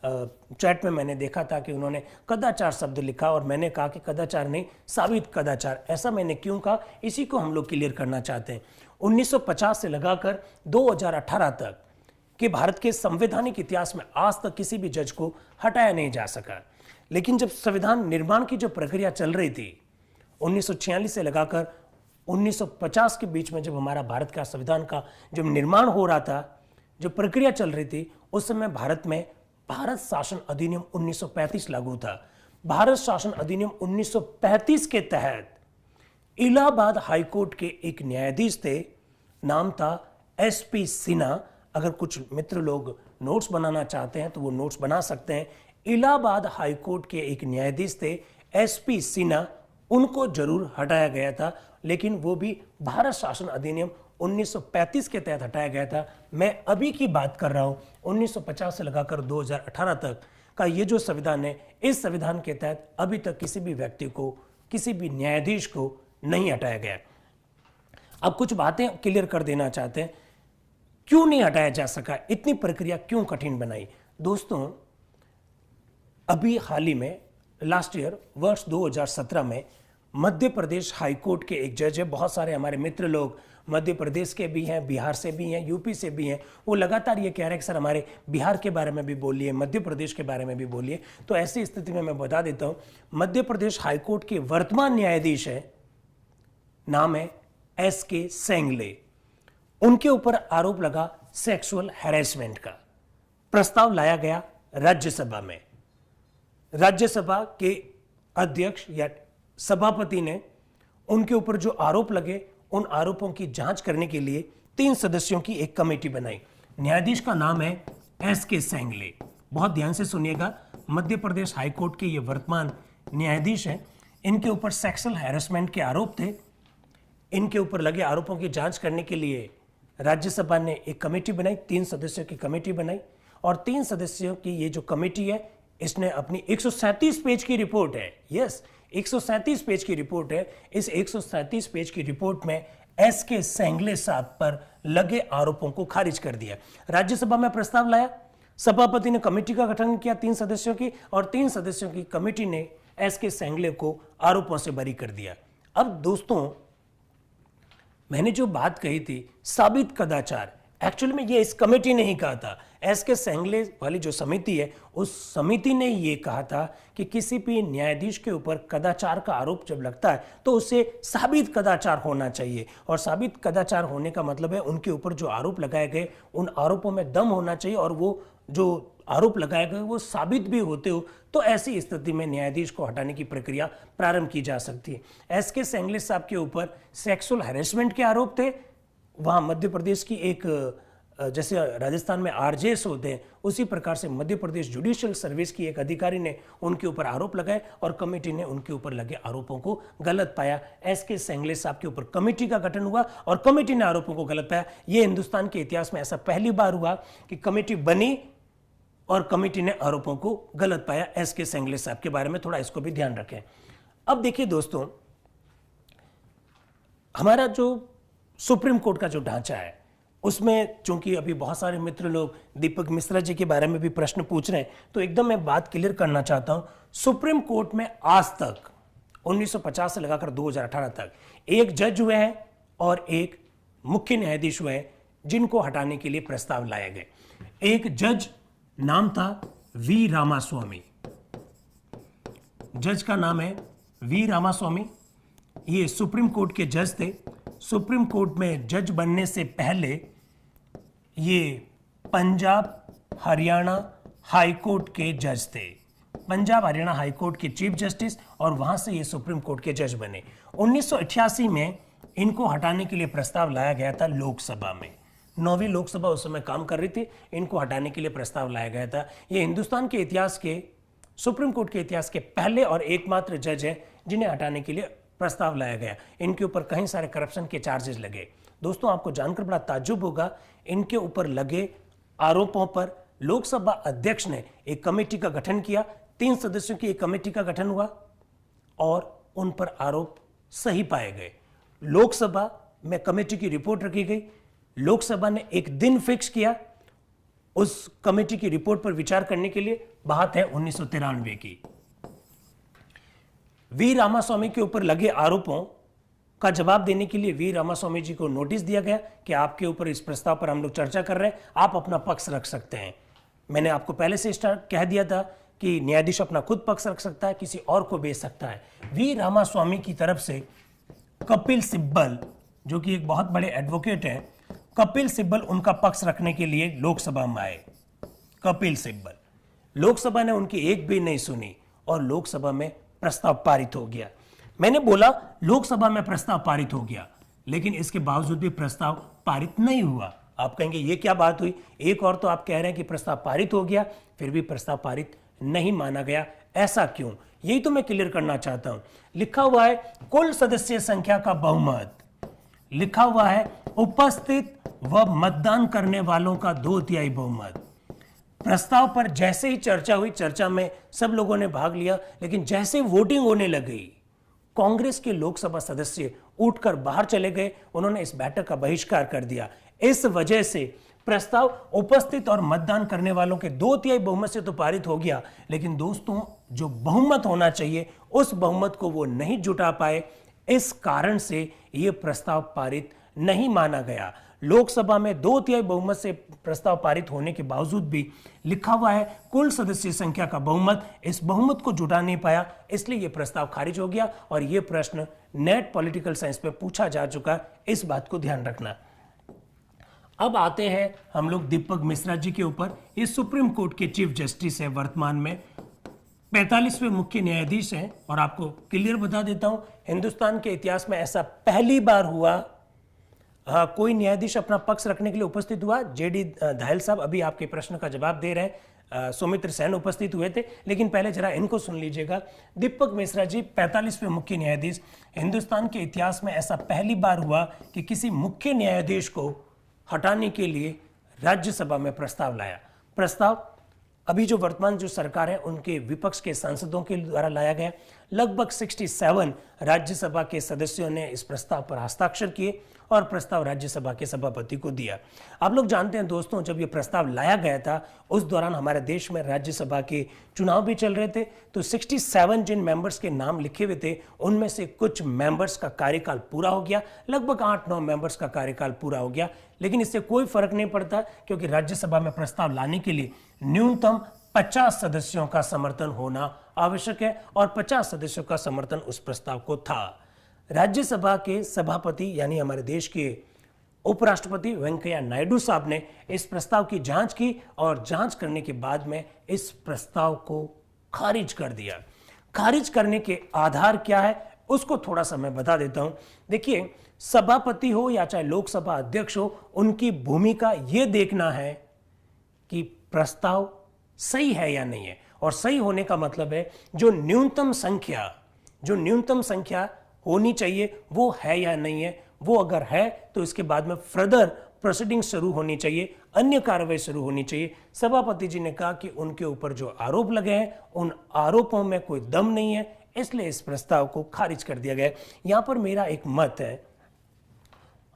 S1: चैट में मैंने देखा था कि उन्होंने कदाचार शब्द लिखा और मैंने कहा कि कदाचार नहीं, साबित कदाचार। ऐसा मैंने क्यों कहा, इसी को हम लोग क्लियर करना चाहते हैं। 1950 से लगाकर 2018 तक कि भारत के संवैधानिक इतिहास में आज तक किसी भी जज को हटाया नहीं जा सका। लेकिन जब संविधान निर्माण की जो प्रक्रिया चल रही थी 1946 से लगाकर 1950 के बीच में जब हमारा भारत का संविधान का जब निर्माण हो रहा था, जो प्रक्रिया चल रही थी, उस समय भारत में भारत शासन अधिनियम 1935 लागू था। भारत शासन अधिनियम 1935 के तहत इलाहाबाद हाईकोर्ट के एक न्यायाधीश थे, नाम था एसपी सिन्हा। अगर कुछ मित्र लोग नोट्स बनाना चाहते हैं तो वो नोट्स बना सकते हैं। इलाहाबाद हाईकोर्ट के एक न्यायाधीश थे एसपी सिन्हा, उनको जरूर हटाया गया था, लेकिन वो भी भारत शासन अधिनियम 1935 के तहत हटाया गया था। मैं अभी की बात कर रहा हूं, 1950 से लगाकर 2018 तक का ये जो संविधान है, इस संविधान के तहत अभी तक किसी भी व्यक्ति को, किसी भी न्यायाधीश को नहीं हटाया गया। अब कुछ बातें क्लियर कर देना चाहते हैं, क्यों नहीं हटाया जा सका, इतनी प्रक्रिया क्यों कठिन बनाई। दोस्तों, अभी हाल ही में लास्ट ईयर वर्ष 2017 में मध्य प्रदेश हाईकोर्ट के एक जज है, बहुत सारे हमारे मित्र लोग मध्य प्रदेश के भी हैं, बिहार से भी हैं, यूपी से भी हैं, वो लगातार ये कह रहे हैं कि सर हमारे बिहार के बारे में भी बोलिए, मध्य प्रदेश के बारे में भी बोलिए। तो ऐसी स्थिति में मैं बता देता हूँ, मध्य प्रदेश हाईकोर्ट के वर्तमान न्यायाधीश है, नाम है एसके सेंगले। उनके ऊपर आरोप लगा सेक्सुअल हैरेसमेंट का। प्रस्ताव लाया गया राज्यसभा में। राज्यसभा के अध्यक्ष या सभापति ने उनके ऊपर जो आरोप लगे, उन आरोपों की जांच करने के लिए 3 सदस्यों की एक कमेटी बनाई। न्यायाधीश का नाम है एसके सेंगले। बहुत ध्यान से सुनिएगा, मध्य प्रदेश हाईकोर्ट के ये वर्तमान न्यायाधीश हैं। इनके ऊपर सेक्सुअल हैरेसमेंट के आरोप थे। इनके ऊपर लगे आरोपों की जांच करने के लिए राज्यसभा ने एक कमेटी बनाई, 3 सदस्यों की कमेटी बनाई। और 3 सदस्यों की ये जो कमेटी है, इसने अपनी 137 पेज की रिपोर्ट है, यस 137 पेज की रिपोर्ट है। इस 137 पेज की रिपोर्ट में एसके सेंगले साहब पर लगे आरोपों को खारिज कर दिया। राज्यसभा में प्रस्ताव लाया, सभापति ने कमेटी का गठन किया 3 सदस्यों की, और 3 सदस्यों की कमेटी ने एसके सेंगले को आरोपों से बरी कर दिया। अब दोस्तों, मैंने जो बात कही थी साबित कदाचार, एक्चुअली में ये इस कमेटी ने ही कहा था। एसके सेंगले वाली जो समिति है, उस समिति ने ये कहा था कि किसी भी न्यायाधीश के ऊपर कदाचार का आरोप जब लगता है तो उसे साबित कदाचार होना चाहिए। और साबित कदाचार होने का मतलब है उनके ऊपर जो आरोप लगाए गए, उन आरोपों में दम होना चाहिए, और वो जो आरोप लगाए गए वो साबित भी होते हो, तो ऐसी स्थिति में न्यायाधीश को हटाने की प्रक्रिया प्रारंभ की जा सकती है। एसके सेंगले साहब के ऊपर सेक्सुअल हैरेसमेंट के आरोप थे। वहाँ मध्य प्रदेश की एक, जैसे राजस्थान में आरजेएस होते हैं, उसी प्रकार से मध्य प्रदेश जुडिशियल सर्विस की एक अधिकारी ने उनके ऊपर आरोप लगाए, और कमेटी ने उनके ऊपर लगे आरोपों को गलत पाया। एसके सेंगले साहब के ऊपर कमेटी का गठन हुआ और कमेटी ने आरोपों को गलत पाया। ये हिंदुस्तान के इतिहास में ऐसा पहली बार हुआ कि कमेटी बनी और कमेटी ने आरोपों को गलत पाया। एसके सेंगले साहब के बारे में थोड़ा इसको भी ध्यान रखें। अब देखिए दोस्तों, हमारा जो सुप्रीम कोर्ट का जो ढांचा है, उसमें चूंकि अभी बहुत सारे मित्र लोग दीपक मिश्रा जी के बारे में भी प्रश्न पूछ रहे हैं, तो एकदम मैं बात क्लियर करना चाहता हूं। सुप्रीम कोर्ट में आज तक 1950 से लगाकर 2018 तक एक जज हुए हैं और एक मुख्य न्यायाधीश हुए हैं जिनको हटाने के लिए प्रस्ताव लाए गए। एक जज नाम था वी रामास्वामी, जज का नाम है वी रामास्वामी। ये सुप्रीम कोर्ट के जज थे। सुप्रीम कोर्ट में जज बनने से पहले ये पंजाब हरियाणा हाई कोर्ट के जज थे। पंजाब हरियाणा हाई कोर्ट के चीफ जस्टिस, और वहां से ये सुप्रीम कोर्ट के जज बने। 1988 में इनको हटाने के लिए प्रस्ताव लाया गया था लोकसभा में। 9वीं लोकसभा उस समय काम कर रही थी, इनको हटाने के लिए प्रस्ताव लाया गया था। ये हिंदुस्तान के इतिहास के, सुप्रीम कोर्ट के इतिहास के पहले और एकमात्र जज है जिन्हें हटाने के लिए प्रस्ताव लाया गया। इनके ऊपर कई सारे करप्शन के चार्जेस लगे। दोस्तों, आपको जानकर बड़ा ताज्जुब होगा, इनके ऊपर लगे आरोपों पर लोकसभा अध्यक्ष ने एक कमेटी का गठन किया। 3 सदस्यों की एक कमेटी का गठन हुआ और उन पर आरोप सही पाए गए। लोकसभा में कमेटी की रिपोर्ट रखी गई। लोकसभा ने एक दिन फिक्स किया उस कमेटी की रिपोर्ट पर विचार करने के लिए। बात है 1993 की। वी रामास्वामी के ऊपर लगे आरोपों का जवाब देने के लिए वी रामास्वामी जी को नोटिस दिया गया कि आपके ऊपर इस प्रस्ताव पर हम लोग चर्चा कर रहे हैं, आप अपना पक्ष रख सकते हैं। मैंने आपको पहले से स्टार्ट कह दिया था कि न्यायाधीश अपना खुद पक्ष रख सकता है, किसी और को भेज सकता है। वी रामास्वामी की तरफ से कपिल सिब्बल, जो कि एक बहुत बड़े एडवोकेट हैं, कपिल सिब्बल उनका पक्ष रखने के लिए लोकसभा में आए। कपिल सिब्बल, लोकसभा ने उनकी एक भी नहीं सुनी और लोकसभा में प्रस्ताव पारित हो गया। मैंने बोला लोकसभा में प्रस्ताव पारित हो गया, लेकिन इसके बावजूद भी प्रस्ताव पारित नहीं हुआ। आप कहेंगे ये क्या बात हुई? एक और तो आप कह रहे हैं कि प्रस्ताव पारित हो गया, फिर भी प्रस्ताव पारित नहीं माना गया, ऐसा क्यों? यही तो मैं क्लियर करना चाहता हूं। लिखा हुआ है कुल सदस्य संख्या का बहुमत, लिखा हुआ है उपस्थित व मतदान करने वालों का 2/3 बहुमत। प्रस्ताव पर जैसे ही चर्चा हुई, चर्चा में सब लोगों ने भाग लिया, लेकिन जैसे वोटिंग होने लगी, कांग्रेस के लोकसभा सदस्य उठकर बाहर चले गए। उन्होंने इस बैठक का बहिष्कार कर दिया। इस वजह से प्रस्ताव उपस्थित और मतदान करने वालों के 2/3 बहुमत से तो पारित हो गया, लेकिन दोस्तों जो बहुमत होना चाहिए उस बहुमत को वो नहीं जुटा पाए। इस कारण से यह प्रस्ताव पारित नहीं माना गया। लोकसभा में 2/3 बहुमत से प्रस्ताव पारित होने के बावजूद भी लिखा हुआ है कुल सदस्य संख्या का बहुमत, इस बहुमत को जुटा नहीं पाया, इसलिए यह प्रस्ताव खारिज हो गया। और यह प्रश्न नेट पॉलिटिकल साइंस पे पूछा जा चुका, इस बात को ध्यान रखना। अब आते हैं हम लोग दीपक मिश्रा जी के ऊपर। ये सुप्रीम कोर्ट के चीफ जस्टिस है, वर्तमान में 45वें मुख्य न्यायाधीश हैं। और आपको क्लियर बता देता हूं, हिंदुस्तान के इतिहास में ऐसा पहली बार हुआ, कोई न्यायाधीश अपना पक्ष रखने के लिए उपस्थित हुआ। जेडी धायल साहब अभी आपके प्रश्न का जवाब दे रहे हैं, सौमित्र सेन उपस्थित हुए थे, लेकिन पहले जरा इनको सुन लीजिएगा। दीपक मिश्रा जी 45वें मुख्य न्यायाधीश। हिंदुस्तान के इतिहास में ऐसा पहली बार हुआ कि किसी मुख्य न्यायाधीश को हटाने के लिए राज्यसभा में प्रस्ताव लाया। प्रस्ताव अभी जो वर्तमान जो सरकार है उनके विपक्ष के सांसदों के द्वारा लाया गया। लगभग 67 राज्यसभा के सदस्यों ने इस प्रस्ताव पर हस्ताक्षर किए और प्रस्ताव राज्यसभा के सभापति को दिया। आप लोग जानते हैं दोस्तों, जब ये प्रस्ताव लाया गया था उस दौरान हमारे देश में राज्यसभा के चुनाव भी चल रहे थे। तो 67 जिन मेंबर्स के नाम लिखे हुए थे उनमें से कुछ मेंबर्स का कार्यकाल पूरा हो गया, लगभग 8-9 मेंबर्स का कार्यकाल पूरा हो गया। लेकिन इससे कोई फर्क नहीं पड़ता, क्योंकि राज्यसभा में प्रस्ताव लाने के लिए न्यूनतम 50 सदस्यों का समर्थन होना आवश्यक है और 50 सदस्यों का समर्थन उस प्रस्ताव को था। राज्यसभा के सभापति यानी हमारे देश के उपराष्ट्रपति वेंकैया नायडू साहब ने इस प्रस्ताव की जांच की और जांच करने के बाद में इस प्रस्ताव को खारिज कर दिया। खारिज करने के आधार क्या है उसको थोड़ा सा मैं बता देता हूं। देखिए, सभापति हो या चाहे लोकसभा अध्यक्ष हो, उनकी भूमिका यह देखना है कि प्रस्ताव सही है या नहीं है। और सही होने का मतलब है जो न्यूनतम संख्या होनी चाहिए वो है या नहीं है। वो अगर है तो इसके बाद में फर्दर प्रोसीडिंग शुरू होनी चाहिए, अन्य कार्रवाई शुरू होनी चाहिए। सभापति जी ने कहा कि उनके ऊपर जो आरोप लगे हैं उन आरोपों में कोई दम नहीं है, इसलिए इस प्रस्ताव को खारिज कर दिया गया। यहां पर मेरा एक मत है,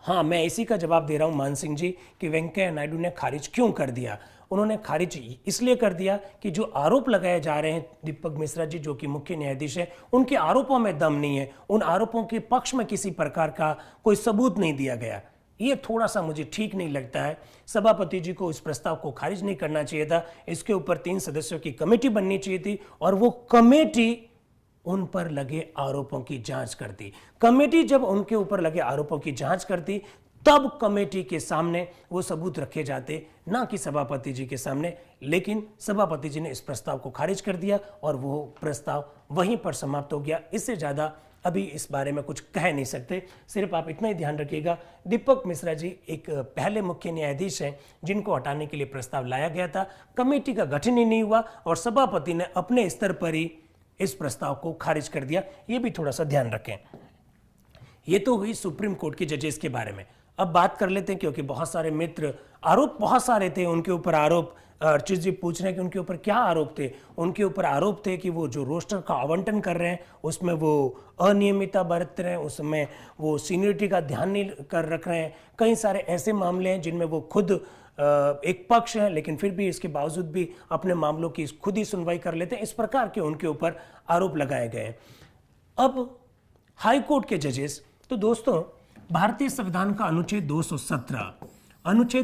S1: हाँ मैं इसी का जवाब दे रहा हूं मान सिंह जी, कि वेंकैया नायडू ने खारिज क्यों कर दिया। उन्होंने खारिज इसलिए कर दिया कि जो आरोप लगाए जा रहे हैं दीपक मिश्रा जी जो कि मुख्य न्यायाधीश है, उनके आरोपों में दम नहीं है, उन आरोपों के पक्ष में किसी प्रकार का कोई सबूत नहीं दिया गया। ये थोड़ा सा मुझे ठीक नहीं लगता है। सभापति जी को इस प्रस्ताव को खारिज नहीं करना चाहिए था। इसके ऊपर 3 सदस्यों की कमेटी बननी चाहिए थी और वो कमेटी उन पर लगे आरोपों की जांच करती। कमेटी जब उनके ऊपर लगे आरोपों की जांच करती तब कमेटी के सामने वो सबूत रखे जाते, ना कि सभापति जी के सामने। लेकिन सभापति जी ने इस प्रस्ताव को खारिज कर दिया और वो प्रस्ताव वहीं पर समाप्त हो गया। इससे ज्यादा अभी इस बारे में कुछ कह नहीं सकते। सिर्फ आप इतना ही ध्यान रखिएगा, दीपक मिश्रा जी एक पहले मुख्य न्यायाधीश हैं जिनको हटाने के लिए प्रस्ताव लाया गया था। कमेटी का गठन ही नहीं हुआ और सभापति ने अपने स्तर पर ही इस प्रस्ताव को खारिज कर दिया। ये भी थोड़ा सा ध्यान रखें। ये तो हुई सुप्रीम कोर्ट के जजेस के बारे में। अब बात कर लेते हैं, क्योंकि बहुत सारे मित्र आरोप बहुत सारे थे उनके ऊपर। आरोप अर्चित जी पूछ रहे हैं कि उनके ऊपर क्या आरोप थे। उनके ऊपर आरोप थे कि वो जो रोस्टर का आवंटन कर रहे हैं उसमें वो अनियमितता बरत रहे हैं, उसमें वो सीनियरिटी का ध्यान नहीं कर रख रहे हैं। कई सारे ऐसे मामले हैं जिनमें वो खुद एक पक्ष है लेकिन फिर भी इसके बावजूद भी अपने मामलों की खुद ही सुनवाई कर लेते हैं। इस प्रकार के उनके ऊपर आरोप लगाए गए। अब हाई कोर्ट के जजेस, तो दोस्तों भारतीय संविधान का अनुच्छेद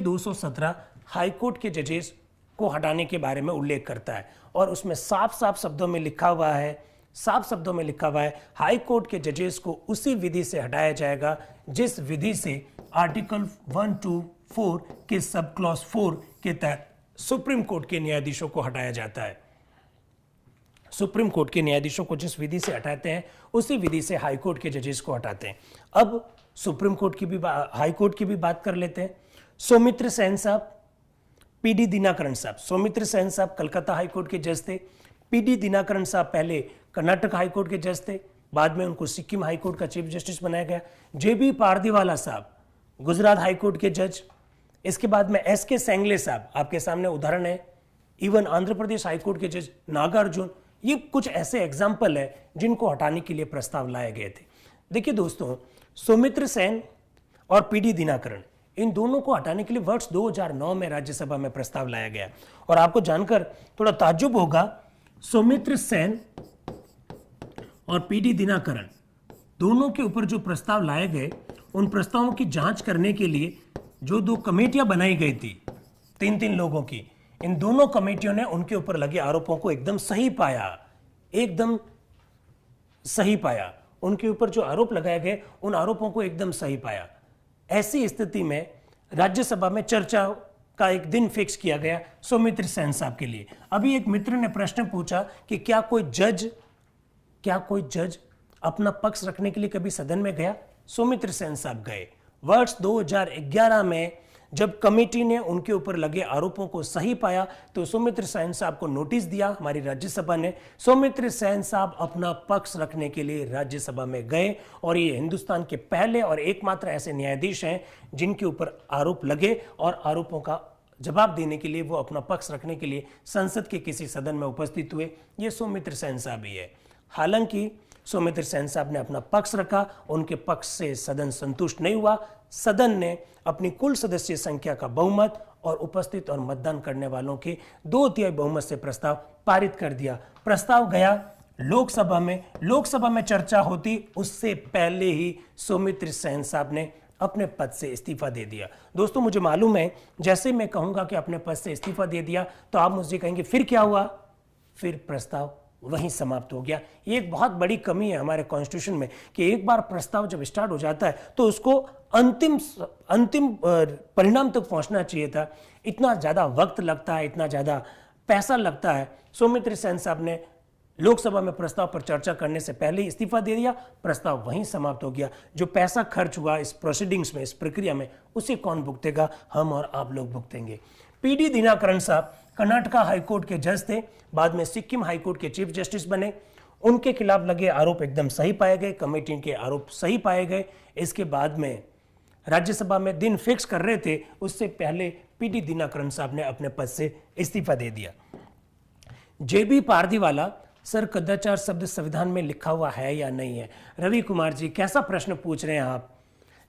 S1: 217 हाई कोर्ट के जजेस को हटाने के बारे में उल्लेख करता है और उसमें साफ साफ शब्दों में लिखा हुआ है हाई कोर्ट के जजेस को उसी विधि से हटाया जाएगा जिस विधि से आर्टिकल 124 के सब क्लॉज 4 के तहत सुप्रीम कोर्ट के न्यायाधीशों को हटाया जाता है। सुप्रीम कोर्ट के न्यायाधीशों को जिस विधि से हटाते हैं उसी विधि से हाई कोर्ट के जजेस को हटाते हैं। अब सुप्रीम कोर्ट की भी हाई कोर्ट की भी बात कर लेते हैं। सौमित्र सेन साहब, पीडी दिनाकरण साहब। सौमित्र सेन साहब कलकत्ता हाई कोर्ट के जज थे। पीडी दिनाकरण साहब पहले कर्नाटक हाई कोर्ट के जज थे, बाद में उनको सिक्किम हाई कोर्ट का चीफ जस्टिस बनाया गया। जेबी पारदीवाला साहब गुजरात हाई कोर्ट के जज। इसके बाद में एसके सेंगले साहब, आपके सामने उदाहरण है। Even Andhra Pradesh high court के जज नागार्जुन। ये कुछ ऐसे एग्जाम्पल है जिनको हटाने के लिए प्रस्ताव लाए गए थे। देखिए दोस्तों, सौमित्र सेन और पीडी दिनाकरण, इन दोनों को हटाने के लिए वर्ष 2009 में राज्यसभा में प्रस्ताव लाया गया और आपको जानकर थोड़ा ताज्जुब होगा, सौमित्र सेन और पीडी दिनाकरण दोनों के ऊपर जो प्रस्ताव लाए गए, उन प्रस्तावों की जांच करने के लिए जो 2 कमेटियां बनाई गई थी 3-3 लोगों की, इन दोनों कमेटियों ने उनके ऊपर लगे आरोपों को एकदम सही पाया। उनके ऊपर जो आरोप लगाए गए उन आरोपों को एकदम सही पाया। ऐसी स्थिति में राज्यसभा में चर्चा का एक दिन फिक्स किया गया सौमित्र सेन साहब के लिए। अभी एक मित्र ने प्रश्न पूछा कि क्या कोई जज अपना पक्ष रखने के लिए कभी सदन में गया? सौमित्र सेन साहब गए। वर्ष 2011 में जब कमेटी ने उनके ऊपर लगे आरोपों को सही पाया तो सौमित्र सेन साहब को नोटिस दिया हमारी राज्यसभा ने। सौमित्र सेन साहब अपना पक्ष रखने के लिए राज्यसभा में गए और ये हिंदुस्तान के पहले और एकमात्र ऐसे न्यायाधीश हैं जिनके ऊपर आरोप लगे और आरोपों का जवाब देने के लिए वो अपना पक्ष रखने के लिए संसद के किसी सदन में उपस्थित हुए। ये सौमित्र सेन साहब ही है। हालांकि सौमित्र सेन साहब ने अपना पक्ष रखा, उनके पक्ष से सदन संतुष्ट नहीं हुआ। सदन ने अपनी कुल सदस्य संख्या का बहुमत और उपस्थित और मतदान करने वालों के 2/3 बहुमत से प्रस्ताव पारित कर दिया। प्रस्ताव गया लोकसभा में चर्चा होती उससे पहले ही सौमित्र सेन साहब ने अपने पद से इस्तीफा दे दिया। दोस्तों, मुझे मालूम है जैसे मैं कहूंगा कि अपने पद से इस्तीफा दे दिया तो आप मुझे कहेंगे फिर क्या हुआ? फिर प्रस्ताव वहीं समाप्त हो गया। ये एक बहुत बड़ी कमी है हमारे कॉन्स्टिट्यूशन में कि एक बार प्रस्ताव जब स्टार्ट हो जाता है तो उसको अंतिम परिणाम तक पहुंचना चाहिए था। इतना ज़्यादा वक्त लगता है, इतना ज़्यादा पैसा लगता है। सौमित्र सेन साहब ने लोकसभा में प्रस्ताव पर चर्चा करने से पहले ही इस्तीफा दे दिया, प्रस्ताव वहीं समाप्त हो गया। जो पैसा खर्च हुआ इस प्रोसीडिंग्स में, इस प्रक्रिया में, उसे कौन भुगतेगा? हम और आप लोग भुगतेंगे। पीडी दिनाकरण साहब कर्नाटका हाईकोर्ट के जज थे, बाद में सिक्किम हाईकोर्ट के चीफ जस्टिस बने। उनके खिलाफ लगे आरोप एकदम सही पाए गए, कमेटी के आरोप सही पाए गए। इसके बाद में राज्यसभा में दिन फिक्स कर रहे थे, उससे पहले पीडी दिनाकरण साहब ने अपने पद से इस्तीफा दे दिया। जेबी पारदीवाला, सर कदाचार शब्द संविधान में लिखा हुआ है या नहीं है? रवि कुमार जी, कैसा प्रश्न पूछ रहे हैं आप?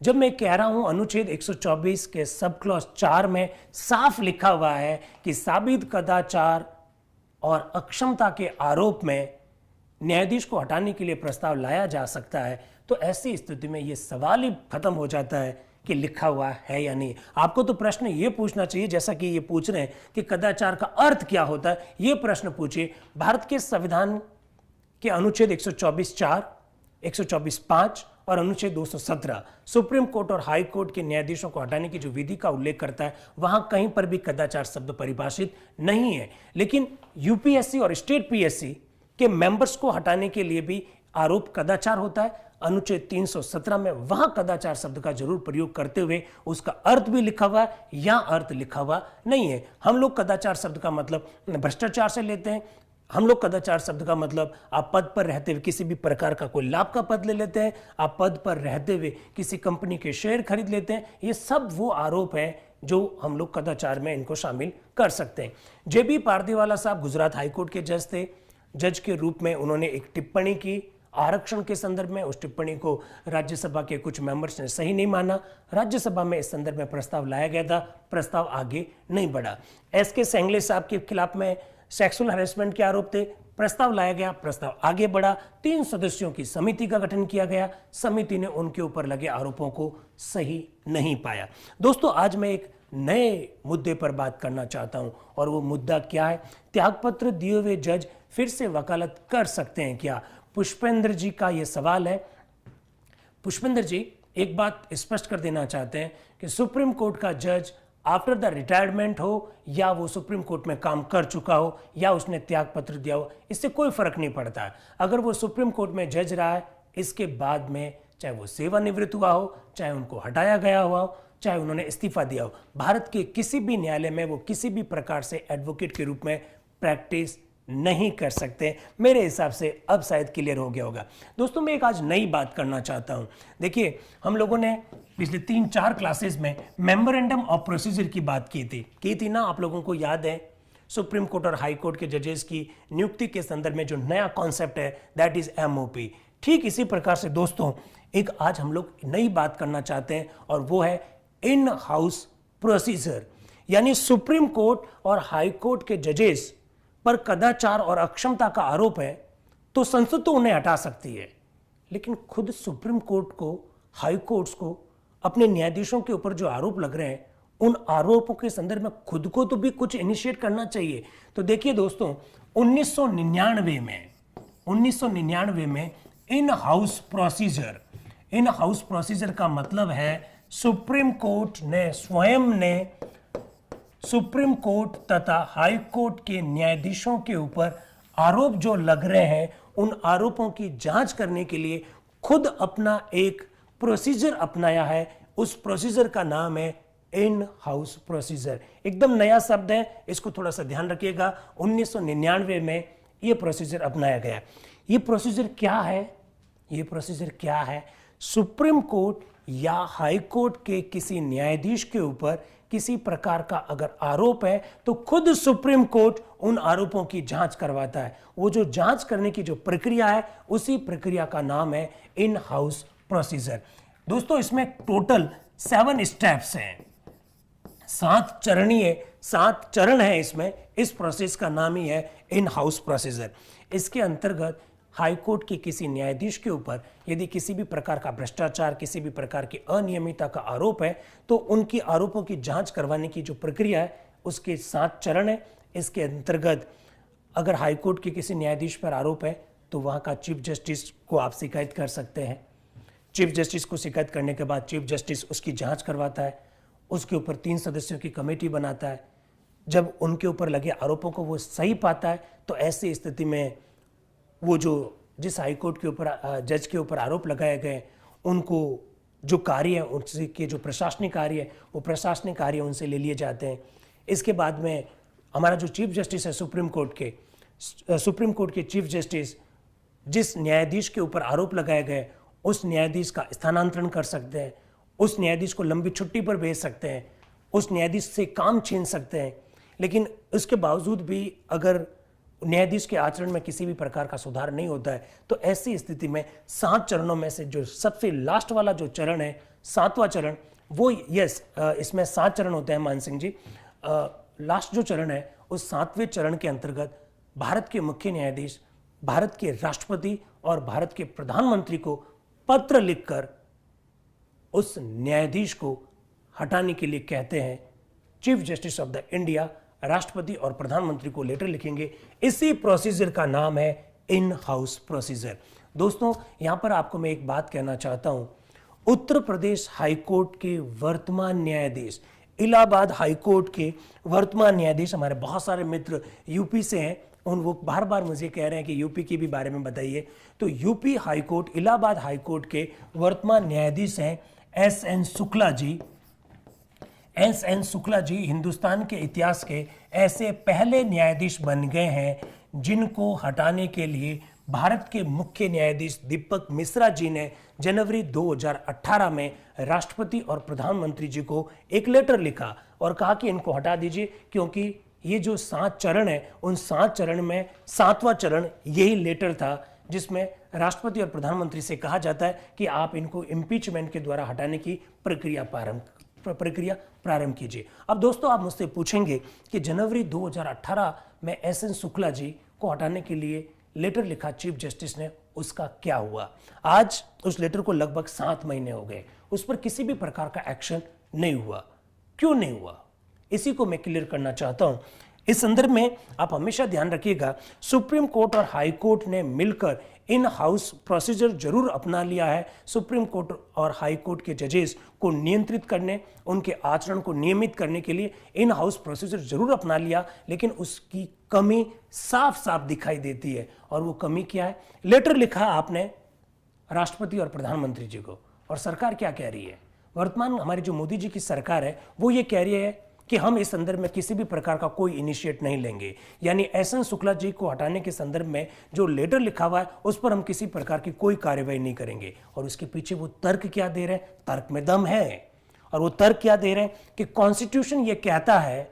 S1: जब मैं कह रहा हूं अनुच्छेद 124 के सब क्लॉज 4 में साफ लिखा हुआ है कि साबित कदाचार और अक्षमता के आरोप में न्यायाधीश को हटाने के लिए प्रस्ताव लाया जा सकता है, तो ऐसी स्थिति में यह सवाल ही खत्म हो जाता है कि लिखा हुआ है या नहीं। आपको तो प्रश्न ये पूछना चाहिए, जैसा कि ये पूछ रहे हैं कि कदाचार का अर्थ क्या होता है, ये प्रश्न पूछिए। भारत के संविधान के अनुच्छेद 124(4), 124(5) और अनुच्छेद 217 सुप्रीम कोर्ट और हाई कोर्ट के न्यायाधीशों को हटाने की जो विधि का उल्लेख करता है, वहां कहीं पर भी कदाचार शब्द परिभाषित नहीं है। लेकिन यूपीएससी और स्टेट पीएससी के मेंबर्स को हटाने के लिए भी आरोप कदाचार होता है। अनुच्छेद 317 में वहां कदाचार शब्द का जरूर प्रयोग करते हुए उसका अर्थ भी लिखा हुआ या अर्थ लिखा हुआ नहीं है। हम लोग कदाचार शब्द का मतलब भ्रष्टाचार से लेते हैं। हम लोग कदाचार शब्द का मतलब आप पद पर रहते हुए किसी भी प्रकार का कोई लाभ का पद ले लेते हैं, आप पद पर रहते हुए किसी कंपनी के शेयर खरीद लेते हैं। ये सब वो आरोप हैं जो हम लोग कदाचार में इनको शामिल कर सकते हैं। जेबी पारदीवाला साहब गुजरात हाईकोर्ट के जज थे। जज के रूप में उन्होंने एक टिप्पणी की आरक्षण के संदर्भ में। उस टिप्पणी को राज्यसभा के कुछ मेंबर्स ने सही नहीं माना। राज्यसभा में इस संदर्भ में प्रस्ताव लाया गया था, प्रस्ताव आगे नहीं बढ़ा। एसके सेंगले साहब के खिलाफ में सेक्सुअल हैरेसमेंट के आरोप थे, प्रस्ताव लाया गया, प्रस्ताव आगे बढ़ा, 3 सदस्यों की समिति का गठन किया गया। समिति ने उनके ऊपर लगे आरोपों को सही नहीं पाया। दोस्तों, आज मैं एक नए मुद्दे पर बात करना चाहता हूं, और वो मुद्दा क्या है? त्यागपत्र दिए हुए जज फिर से वकालत कर सकते हैं क्या? पुष्पेंद्र जी का यह सवाल है। पुष्पेंद्र जी एक बात स्पष्ट कर देना चाहते हैं कि सुप्रीम कोर्ट का जज आफ्टर द रिटायरमेंट हो, या वो सुप्रीम कोर्ट में काम कर चुका हो, या उसने त्याग पत्र दिया हो, इससे कोई फर्क नहीं पड़ता है। अगर वो सुप्रीम कोर्ट में जज रहा है, इसके बाद में चाहे वो सेवानिवृत्त हुआ हो, चाहे उनको हटाया गया हुआ हो, चाहे उन्होंने इस्तीफा दिया हो, भारत के किसी भी न्यायालय में वो किसी भी प्रकार से एडवोकेट के रूप में प्रैक्टिस नहीं कर सकते। मेरे हिसाब से अब शायद क्लियर हो गया होगा। दोस्तों, मैं एक आज नई बात करना चाहता हूं। देखिए, हम लोगों ने पिछले 3-4 क्लासेस में मेमोरेंडम ऑफ प्रोसीजर की बात की थी ना। आप लोगों को याद है, सुप्रीम कोर्ट और हाई कोर्ट के जजेस की नियुक्ति के संदर्भ में जो नया कॉन्सेप्ट है, दैट इज MOP। ठीक इसी प्रकार से दोस्तों, एक आज हम लोग नई बात करना चाहते हैं, और वो है इन हाउस प्रोसीजर। यानी सुप्रीम कोर्ट और हाई कोर्ट के जजेस पर कदाचार और अक्षमता का आरोप है, तो संसद तो उन्हें हटा सकती है, लेकिन खुद सुप्रीम कोर्ट को, हाई कोर्ट्स को अपने न्यायाधीशों के ऊपर जो आरोप लग रहे हैं, उन आरोपों के संदर्भ में खुद को तो भी कुछ इनिशिएट करना चाहिए। तो देखिए दोस्तों, 1999 में इन हाउस प्रोसीजर का मतलब है सुप्रीम कोर्ट ने स्वयं ने सुप्रीम कोर्ट तथा हाई कोर्ट के न्यायाधीशों के ऊपर आरोप जो लग रहे हैं, उन आरोपों की जांच करने के लिए खुद अपना एक प्रोसीजर अपनाया है। उस प्रोसीजर का नाम है इन हाउस प्रोसीजर। एकदम नया शब्द है, इसको थोड़ा सा ध्यान रखिएगा। 1999 में यह प्रोसीजर अपनाया गया। ये प्रोसीजर क्या है? सुप्रीम कोर्ट या हाई कोर्ट के किसी न्यायाधीश के ऊपर किसी प्रकार का अगर आरोप है, तो खुद सुप्रीम कोर्ट उन आरोपों की जांच करवाता है। वो जो जांच करने की जो प्रक्रिया है, उसी प्रक्रिया का नाम है इन हाउस प्रोसीजर। दोस्तों, इसमें टोटल 7 स्टेप्स हैं, 7 चरण है इसमें। इस प्रोसेस का नाम ही है इन हाउस प्रोसीजर। इसके अंतर्गत हाई कोर्ट के किसी न्यायाधीश के ऊपर यदि किसी भी प्रकार का भ्रष्टाचार, किसी भी प्रकार की अनियमितता का आरोप है, तो उनकी आरोपों की जांच करवाने की जो प्रक्रिया है, उसके 7 चरण है। इसके अंतर्गत अगर हाई कोर्ट के किसी न्यायाधीश पर आरोप है, तो वहां का चीफ जस्टिस को आप शिकायत कर सकते हैं। चीफ जस्टिस को शिकायत करने के बाद चीफ जस्टिस उसकी जांच करवाता है, उसके ऊपर 3 सदस्यों की कमेटी बनाता है। जब उनके ऊपर लगे आरोपों को वो सही पाता है, तो ऐसी स्थिति में वो जिस हाई कोर्ट के ऊपर जज के ऊपर आरोप लगाए गए, उनको जो कार्य है, उनके जो प्रशासनिक कार्य है, वो प्रशासनिक कार्य उनसे ले लिए जाते हैं। इसके बाद में हमारा जो चीफ जस्टिस है सुप्रीम कोर्ट के चीफ जस्टिस जिस न्यायाधीश के ऊपर आरोप लगाए गए, उस न्यायाधीश का स्थानांतरण कर सकते हैं, उस न्यायाधीश को लंबी छुट्टी पर भेज सकते हैं, उस न्यायाधीश से काम छीन सकते हैं। लेकिन उसके बावजूद भी अगर न्यायाधीश के आचरण में किसी भी प्रकार का सुधार नहीं होता है, तो ऐसी स्थिति में 7 चरणों में से जो सबसे लास्ट वाला जो चरण है, 7वां चरण, वो इसमें 7 चरण होते हैं मान सिंह जी। लास्ट जो चरण है, उस 7वें चरण के अंतर्गत भारत के मुख्य न्यायाधीश भारत के राष्ट्रपति और भारत के प्रधानमंत्री को पत्र लिखकर उस न्यायाधीश को हटाने के लिए कहते हैं। Chief justice of the India राष्ट्रपति और प्रधानमंत्री को लेटर लिखेंगे। इसी प्रोसीजर का नाम है इन हाउस प्रोसीजर। दोस्तों, यहां पर आपको मैं एक बात कहना चाहता हूं। उत्तर प्रदेश हाई कोर्ट के वर्तमान न्यायाधीश, इलाहाबाद हाई कोर्ट के वर्तमान न्यायाधीश, हमारे बहुत सारे मित्र यूपी से हैं, वो बार बार मुझे कह रहे हैं कि यूपी की भी बारे में बताइए। तो UP high court, Allahabad high court के वर्तमान न्यायाधीश हैं SN शुक्ला जी। SN शुक्ला जी हिंदुस्तान के इतिहास के ऐसे पहले न्यायाधीश बन गए हैं जिनको हटाने के लिए भारत के मुख्य न्यायाधीश दीपक मिश्रा जी ने जनवरी 2018 में राष्ट्रपति और प्रधानमंत्री जी को एक लेटर लिखा और कहा कि इनको हटा दीजिए, क्योंकि ये जो 7 चरण है, उन 7 चरण में 7वां चरण यही लेटर था जिसमें राष्ट्रपति और प्रधानमंत्री से कहा जाता है कि आप इनको इम्पीचमेंट के द्वारा हटाने की प्रक्रिया प्रारंभ कीजिए। अब दोस्तों, आप मुझसे पूछेंगे कि जनवरी 2018 में SN शुक्ला जी को हटाने के लिए लेटर लिखा चीफ जस्टिस ने, उसका क्या हुआ? आज उस लेटर को लगभग 7 महीने हो गए, उस पर किसी भी प्रकार का एक्शन नहीं हुआ। क्यों नहीं हुआ, इसी को मैं क्लियर करना चाहता हूं। इस संदर्भ में आप हमेशा ध्यान रखिएगा, सुप्रीम कोर्ट और हाई कोर्ट ने मिलकर इन हाउस प्रोसीजर जरूर अपना लिया है। सुप्रीम कोर्ट और हाई कोर्ट के जजेस को नियंत्रित करने, उनके आचरण को नियमित करने के लिए इन हाउस प्रोसीजर जरूर अपना लिया, लेकिन उसकी कमी साफ साफ दिखाई देती है। और वो कमी क्या है? लेटर लिखा आपने राष्ट्रपति और प्रधानमंत्री जी को, और सरकार क्या कह रही है? वर्तमान हमारी जो मोदी जी की सरकार है वो ये कह रही है कि हम इस संदर्भ में किसी भी प्रकार का कोई इनिशिएट नहीं लेंगे। यानी एस एन शुक्ला जी को हटाने के संदर्भ में जो लेटर लिखा हुआ है उस पर हम किसी प्रकार की कोई कार्रवाई नहीं करेंगे। और उसके पीछे वो तर्क क्या दे रहे हैं? तर्क में दम है। और वो तर्क क्या दे रहे हैं कि कॉन्स्टिट्यूशन ये कहता है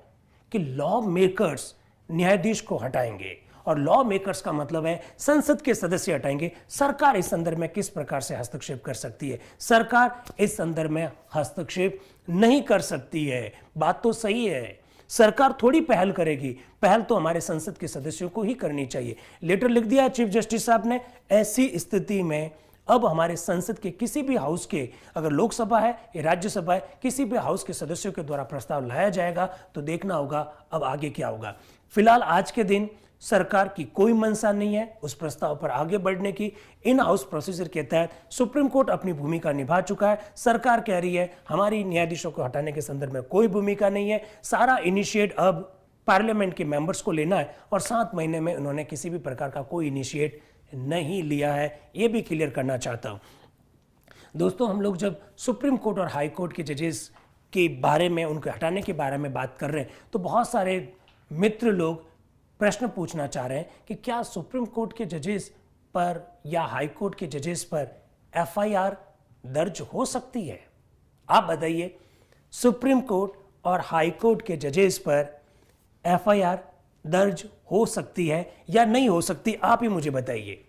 S1: कि लॉ मेकर्स न्यायाधीश को हटाएंगे, और लॉ मेकर्स का मतलब है संसद के सदस्य हटाएंगे। सरकार इस संदर्भ में किस प्रकार से हस्तक्षेप कर सकती है? सरकार इस संदर्भ में हस्तक्षेप नहीं कर सकती है। बात तो सही है, सरकार थोड़ी पहल करेगी, पहल तो हमारे संसद के सदस्यों को ही करनी चाहिए। लेटर लिख दिया चीफ जस्टिस साहब ने। ऐसी स्थिति में अब हमारे संसद के किसी भी हाउस के, अगर लोकसभा है या राज्यसभा है, किसी भी हाउस के सदस्यों के द्वारा प्रस्ताव लाया जाएगा तो देखना होगा अब आगे क्या होगा। फिलहाल आज के दिन सरकार की कोई मंशा नहीं है उस प्रस्ताव पर आगे बढ़ने की। इन हाउस प्रोसीजर के तहत सुप्रीम कोर्ट अपनी भूमिका निभा चुका है। सरकार कह रही है हमारी न्यायाधीशों को हटाने के संदर्भ में कोई भूमिका नहीं है, सारा इनिशिएट अब पार्लियामेंट के मेंबर्स को लेना है, और 7 महीने में उन्होंने किसी भी प्रकार का कोई इनिशिएट नहीं लिया है। यह भी क्लियर करना चाहता हूं। दोस्तों, हम लोग जब सुप्रीम कोर्ट और हाई कोर्ट के जजेस के बारे में, उनको हटाने के बारे में बात कर रहे हैं, तो बहुत सारे मित्र लोग प्रश्न पूछना चाह रहे हैं कि क्या सुप्रीम कोर्ट के जजेस पर या हाई कोर्ट के जजेस पर एफआईआर दर्ज हो सकती है? आप बताइए, सुप्रीम कोर्ट और हाई कोर्ट के जजेस पर एफआईआर दर्ज हो सकती है या नहीं हो सकती? आप ही मुझे बताइए,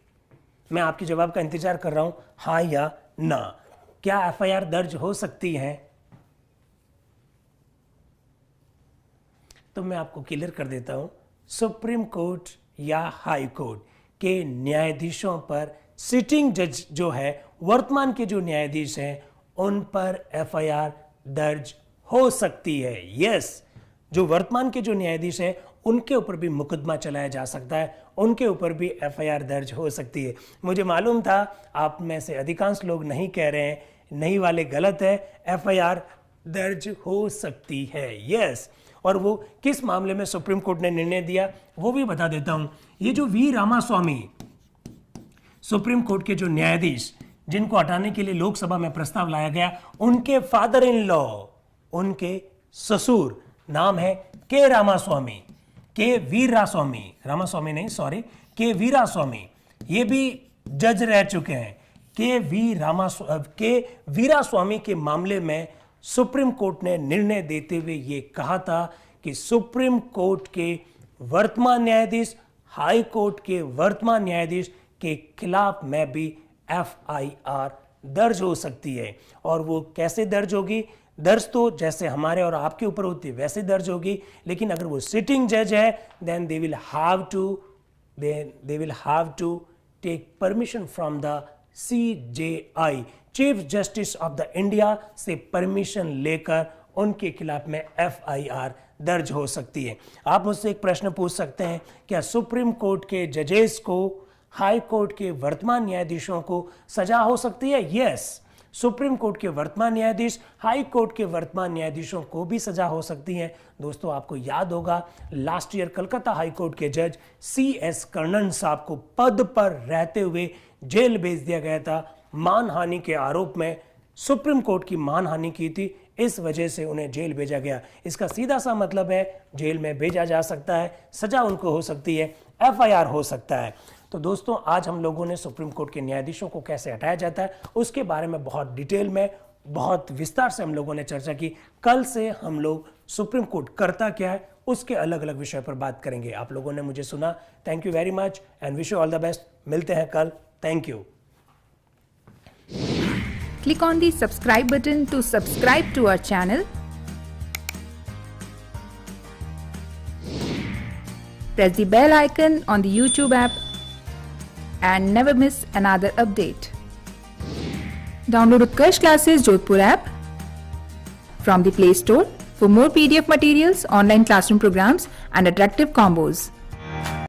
S1: मैं आपके जवाब का इंतजार कर रहा हूं, हाँ या ना। क्या एफआईआर दर्ज हो सकती है? तो मैं आपको क्लियर कर देता हूं, सुप्रीम कोर्ट या हाई कोर्ट के न्यायाधीशों पर, सिटिंग जज जो है, वर्तमान के जो न्यायाधीश हैं, उन पर एफआईआर दर्ज हो सकती है। यस, जो वर्तमान के जो न्यायाधीश हैं उनके ऊपर भी मुकदमा चलाया जा सकता है, उनके ऊपर भी एफआईआर दर्ज हो सकती है। मुझे मालूम था आप में से अधिकांश लोग नहीं कह रहे हैं, नहीं वाले गलत है, एफआईआर दर्ज हो सकती है। यस, और वो किस मामले में सुप्रीम कोर्ट ने निर्णय दिया वो भी बता देता हूं। ये जो वी रामास्वामी, सुप्रीम कोर्ट के जो न्यायाधीश जिनको हटाने के लिए लोकसभा में प्रस्ताव लाया गया, उनके फादर इन लॉ, उनके ससुर, नाम है के रामास्वामी, के वीरास्वामी, रामास्वामी नहीं सॉरी, के वीरास्वामी, ये भी जज रह चुके हैं। के वीरास्वामी के मामले में सुप्रीम कोर्ट ने निर्णय देते हुए ये कहा था कि सुप्रीम कोर्ट के वर्तमान न्यायाधीश, हाई कोर्ट के वर्तमान न्यायाधीश के खिलाफ में भी एफआईआर दर्ज हो सकती है। और वो कैसे दर्ज होगी? दर्ज तो जैसे हमारे और आपके ऊपर होती है वैसे दर्ज होगी, लेकिन अगर वो सिटिंग जज है then they will have to take permission from the CJI, chief justice of the India, से परमिशन लेकर उनके खिलाफ में एफआईआर दर्ज हो सकती है। आप मुझसे एक प्रश्न पूछ सकते हैं, क्या सुप्रीम कोर्ट के जजेस को, हाई कोर्ट के वर्तमान न्यायाधीशों को सजा हो सकती है? यस, सुप्रीम कोर्ट के वर्तमान न्यायाधीश, हाई कोर्ट के वर्तमान न्यायाधीशों को भी सजा हो सकती है। दोस्तों, आपको याद होगा last year Calcutta high court के जज CS कर्णन साहब को पद पर रहते हुए जेल भेज दिया गया था। मानहानि के आरोप में, सुप्रीम कोर्ट की मानहानि की थी, इस वजह से उन्हें जेल भेजा गया। इसका सीधा सा मतलब है जेल में भेजा जा सकता है, सजा उनको हो सकती है, एफआईआर हो सकता है। तो दोस्तों, आज हम लोगों ने सुप्रीम कोर्ट के न्यायाधीशों को कैसे हटाया जाता है उसके बारे में बहुत डिटेल में, बहुत विस्तार से हम लोगों ने चर्चा की। कल से हम लोग सुप्रीम कोर्ट करता क्या है उसके अलग अलग विषय पर बात करेंगे। आप लोगों ने मुझे सुना, thank you very much and wish you all the best. मिलते हैं कल, thank you.
S2: Click on the subscribe button to subscribe to our channel. Press the bell icon on the YouTube app and never miss another update. Download Utkarsh Classes Jodhpur app from the Play Store for more PDF materials, online classroom programs and attractive combos.